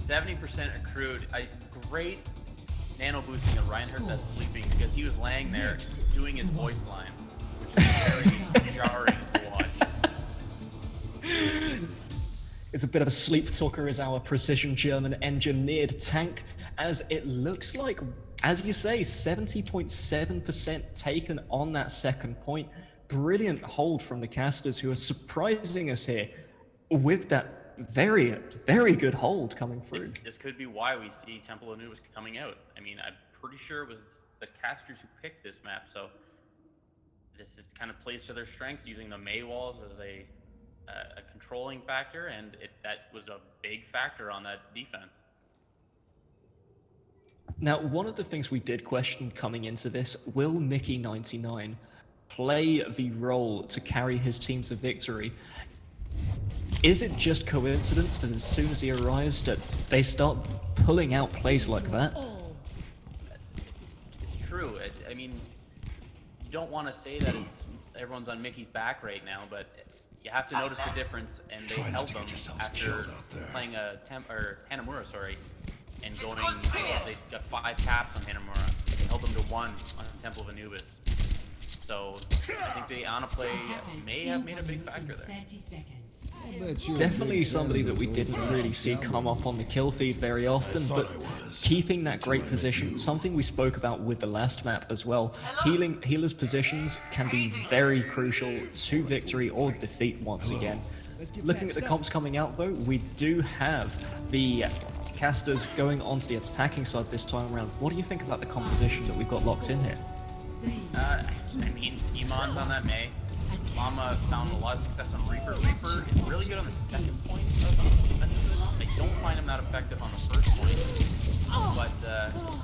70% accrued. Great nano boosting of Reinhardt that's sleeping, because he was laying there doing his voice line, which is very jarring to watch. It's a bit of a sleep talker as our precision German engineered tank, as it looks like, as you say, 70.7% taken on that second point. Brilliant hold from the casters, who are surprising us here with that very, very good hold coming through. This could be why we see Temple of Anubis coming out. I mean, I'm pretty sure it was the casters who picked this map, so this is kind of plays to their strengths, using the Mei walls as a controlling factor, and that was a big factor on that defense. Now, one of the things we did question coming into this, will Mickey99 play the role to carry his team to victory? Is it just coincidence that as soon as he arrives that they start pulling out plays like that? It's true. I mean, you don't want to say that everyone's on Mickey's back right now, but you have to notice the difference, and they held them after playing Hanamura, and going, they got 5 caps on Hanamura. They held them to 1 on Temple of Anubis. So I think the Ana play may have made a big factor there. 30 seconds. Definitely somebody that we didn't really see come up on the kill feed very often, but keeping that great position, something we spoke about with the last map as well. Healers' positions can be very crucial to victory or defeat once again. Looking at the comps coming out though, we do have the casters going onto the attacking side this time around. What do you think about the composition that we've got locked in here? I mean, Eman's on that Mei. Lama found a lot of success on Reaper. Reaper is really good on the second point of Anubis. I don't find him that effective on the first point, but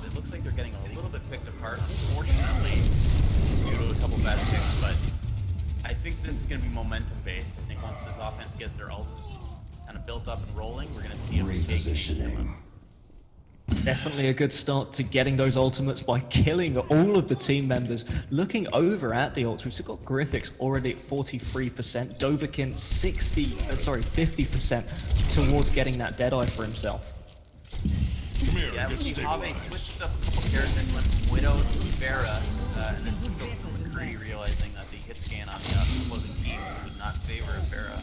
it looks like they're getting a little bit picked apart, unfortunately, due to a couple bad picks. But I think this is going to be momentum based. I think once this offense gets their ults kind of built up and rolling, we're going to see a repositioning. Definitely a good start to getting those ultimates by killing all of the team members. Looking over at the ults, we've still got Gryphix already at 43%, Dovahkiin 50% towards getting that Deadeye for himself. Yeah, we see HaVee switched up a couple characters, went Widow to Pharah, and then switched over to McCree, realizing that the hit scan on the opposing team would not favor Pharah.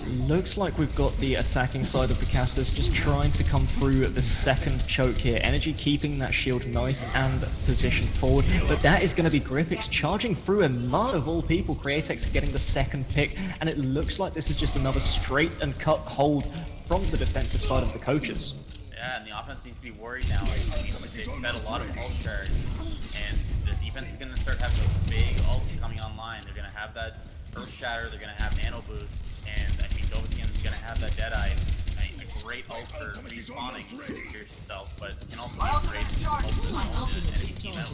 Looks like we've got the attacking side of the casters just trying to come through the second choke here. Energy keeping that shield nice and positioned forward, but that is going to be Gryphix charging through, and Eman of all people, Createx getting the second pick, and it looks like this is just another straight and cut hold from the defensive side of the coaches. Yeah, and the offense needs to be worried now. I mean, they've fed a lot of ult charge, and the defense is going to start having those big ults coming online. They're going to have that Earth Shatter, they're going to have Nano Boost, and I mean, Dovahkiin is going to have that Deadeye. A great ult for respawning yourself, but it can also be a great ult for and his team out.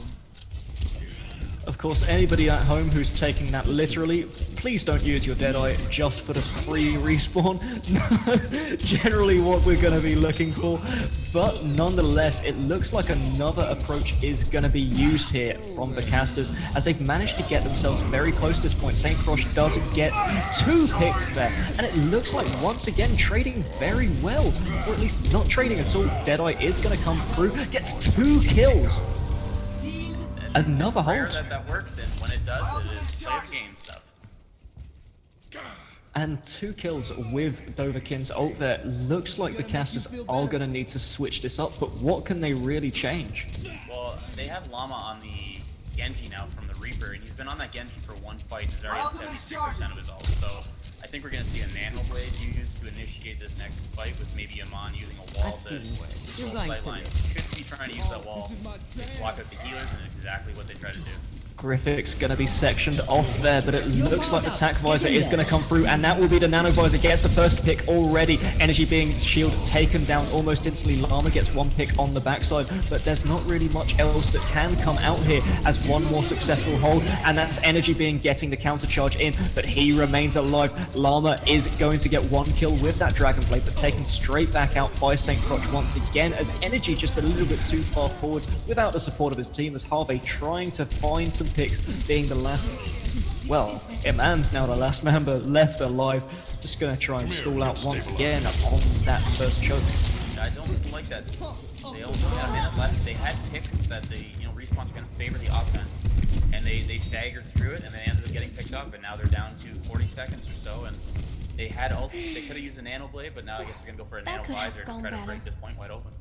Of course, anybody at home who's taking that literally, please don't use your Deadeye just for the free respawn. Generally what we're going to be looking for, but nonetheless, it looks like another approach is going to be used here from the casters, as they've managed to get themselves very close to this point. St. Crotch doesn't get 2 picks there, and it looks like once again trading very well, or at least not trading at all. Deadeye is going to come through, gets 2 kills. Another hold. That works, and when it does, it is play the game stuff. And 2 kills with Dovahkiin's ult there. Looks like the casters are going to need to switch this up, but what can they really change? Well, they have Lama on the Genji now from the Reaper, and he's been on that Genji for 1 fight, and he's already at 73% of his ult, so I think we're going to see a Nano Blade used to initiate this next fight, with maybe Eman using a wall to control sideline. Should be trying to use that wall to block out the healers, and it's exactly what they try to do. Gryphix going to be sectioned off there, but it looks like the Tac Visor is going to come through, and that will be the Nano Visor. Gets the first pick already. EnergyBeing shield taken down almost instantly. Lama gets one pick on the backside, but there's not really much else that can come out here as one more successful hold, and that's EnergyBeing getting the counter charge in, but he remains alive. Lama is going to get one kill with that Dragonblade, but taken straight back out by St. Crotch once again, as Energy just a little bit too far forward without the support of his team, as HaVee trying to find some picks, being the last, well, Eman's now the last member left alive, just going to try and stall out once again on that first choke. I don't like that. They only had a minute left. They had picks that Respawn's going to favor the offense, and they staggered through it, and they ended up getting picked up, and now they're down to 40 seconds or so, and they had ults. They could have used a Nano Blade, but now I guess they're going to go for a Nano Visor to try to break this point wide open.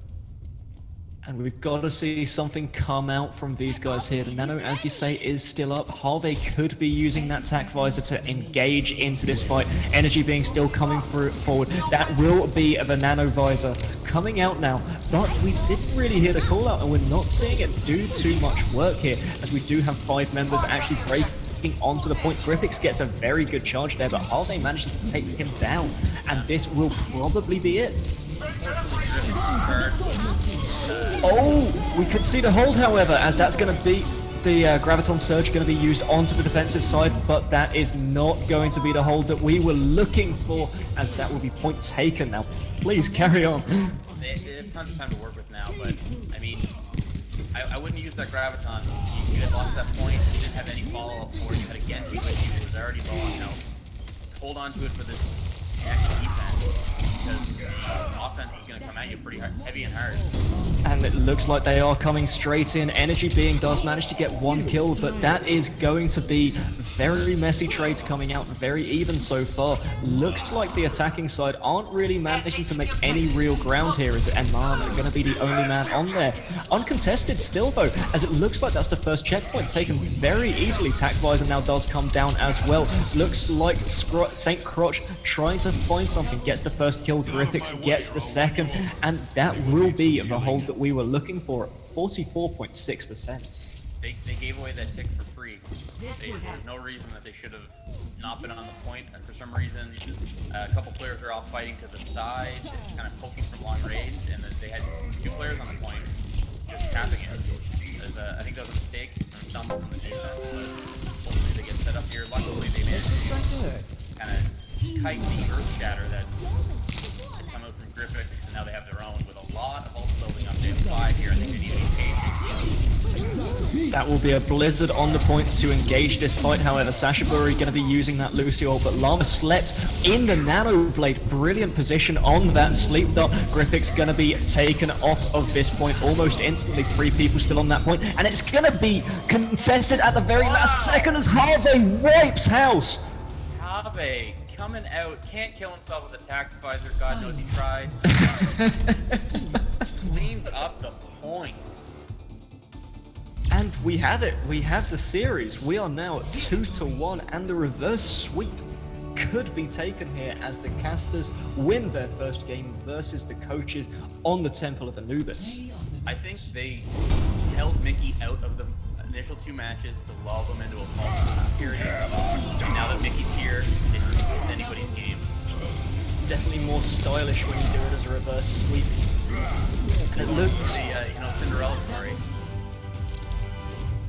And we've got to see something come out from these guys here. The Nano, as you say, is still up. HaVee could be using that Tac Visor to engage into this fight. EnergyBeing still coming forward. That will be the Nano Visor coming out now. But we didn't really hear the call out, and we're not seeing it do too much work here, as we do have 5 members actually breaking onto the point. Gryphix gets a very good charge there, but HaVee manages to take him down, and this will probably be it. Oh, we could see the hold, however, as that's going to be the Graviton Surge going to be used onto the defensive side, but that is not going to be the hold that we were looking for, as that will be point taken now. Please carry on. They have tons of time to work with now, but I mean, I wouldn't use that Graviton. You had lost that point, you didn't have any follow-up for it, you had a Genji with you, it was already low on health. Hold on to it for this next defense, because the offense is going to come at you pretty heavy and hard. And it looks like they are coming straight in. EnergyBeing does manage to get one kill, but that is going to be very messy trades coming out, very even so far. Looks like the attacking side aren't really managing to make any real ground here, as Eman going to be the only man on there. Uncontested still though, as it looks like that's the first checkpoint taken very easily. Tac Visor now does come down as well. Looks like St. Crotch trying to find something, gets the first kill. Gryphix gets the second, and that will be the hold that we were looking for at 44.6%. They gave away that tick for free. There's no reason that they should have not been on the point, and for some reason a couple players are all fighting to the side, kind of poking from long range, and they had 2 players on the point just tapping it. I think that was a mistake and stumble from the defense, but hopefully they get set up here. Luckily they managed to kind of kite the Earth Shatter that come out from Gryphix, and now they have their own with a lot of ult building up. They have 5 here. I think they need to be patient. That will be a Blizzard on the point to engage this fight. However, Sasshiburi going to be using that Lucio, but Lama slept in the Nano Blade. Brilliant position on that sleep dot. Gryphix going to be taken off of this point almost instantly. 3 people still on that point, and it's going to be contested at the very last second as HaVee wipes house. HaVee coming out, can't kill himself with a Tac Visor. God knows he tried. Cleans up the point. And we have it. We have the series. We are now at 2-1, and the reverse sweep could be taken here as the casters win their first game versus the coaches on the Temple of Anubis. I think they held Mickey out of the initial 2 matches to lull them into a false period. Now that Mickey's here, it's anybody's game. Definitely more stylish when you do it as a reverse sweep. And it looks the Cinderella story.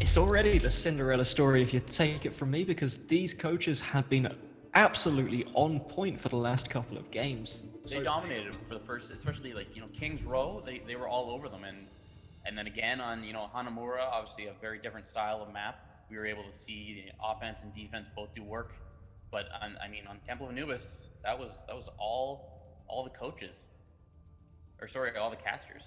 It's already the Cinderella story if you take it from me, because these coaches have been absolutely on point for the last couple of games. They dominated for the first, especially King's Row. They were all over them, and then again on Hanamura, obviously a very different style of map. We were able to see the offense and defense both do work, but on Temple of Anubis, that was all the coaches, or sorry, all the casters.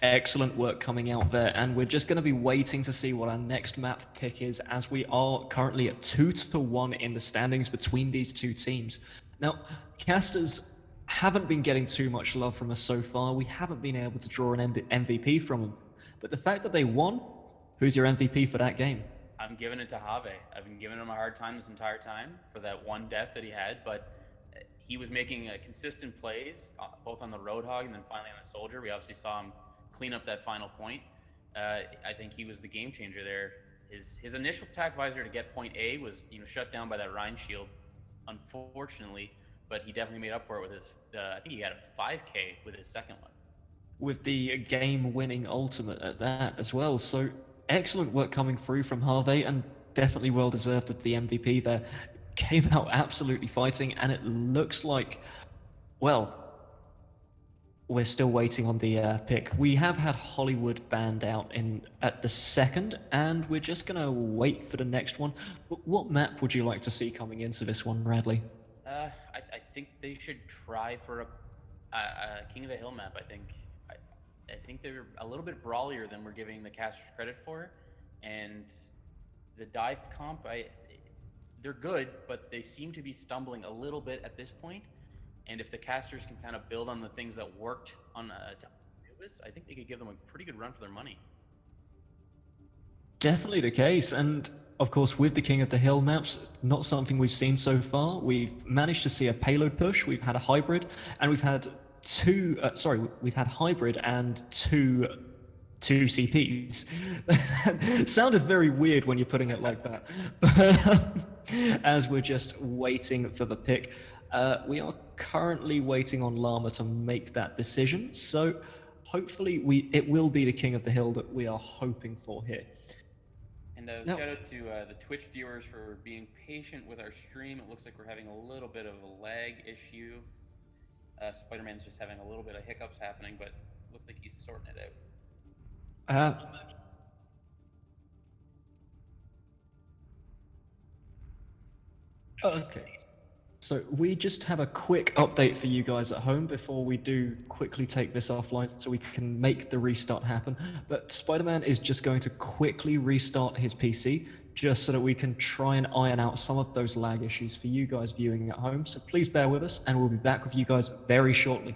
Excellent work coming out there, and we're just going to be waiting to see what our next map pick is, as we are currently at 2-1 in the standings between these 2 teams. Now, casters haven't been getting too much love from us so far. We haven't been able to draw an MVP from them, but the fact that they won, who's your MVP for that game? I'm giving it to HaVee. I've been giving him a hard time this entire time for that one death that he had, but he was making consistent plays, both on the Roadhog and then finally on the Soldier. We obviously saw him clean up that final point. I think he was the game changer there. His initial attack visor to get point A was shut down by that Rhine shield, unfortunately, but he definitely made up for it with his. I think he got a 5K with his second one. With the game-winning ultimate at that as well. So excellent work coming through from HaVee, and definitely well-deserved of the MVP there. Came out absolutely fighting, and it looks like, well, we're still waiting on the pick. We have had Hollywood banned out at the second, and we're just going to wait for the next one. But what map would you like to see coming into this one, Radly? I think they should try for a King of the Hill map, I think. I think they're a little bit brawlier than we're giving the casters credit for, and the dive comp, they're good, but they seem to be stumbling a little bit at this point. And if the casters can kind of build on the things that worked on Anubis, I think they could give them a pretty good run for their money. Definitely the case, and of course with the King of the Hill maps, not something we've seen so far. We've managed to see a payload push, we've had a hybrid, and we've had we've had hybrid and two CPs. Sounded very weird when you're putting it like that. But as we're just waiting for the pick, we are currently waiting on Llama to make that decision. So hopefully it will be the King of the Hill that we are hoping for here. And shout out to the Twitch viewers for being patient with our stream. It looks like we're having a little bit of a lag issue. Spider-Man's just having a little bit of hiccups happening, but looks like he's sorting it out. Okay. So we just have a quick update for you guys at home before we do quickly take this offline so we can make the restart happen. But Spider-Man is just going to quickly restart his PC just so that we can try and iron out some of those lag issues for you guys viewing at home. So please bear with us, and we'll be back with you guys very shortly.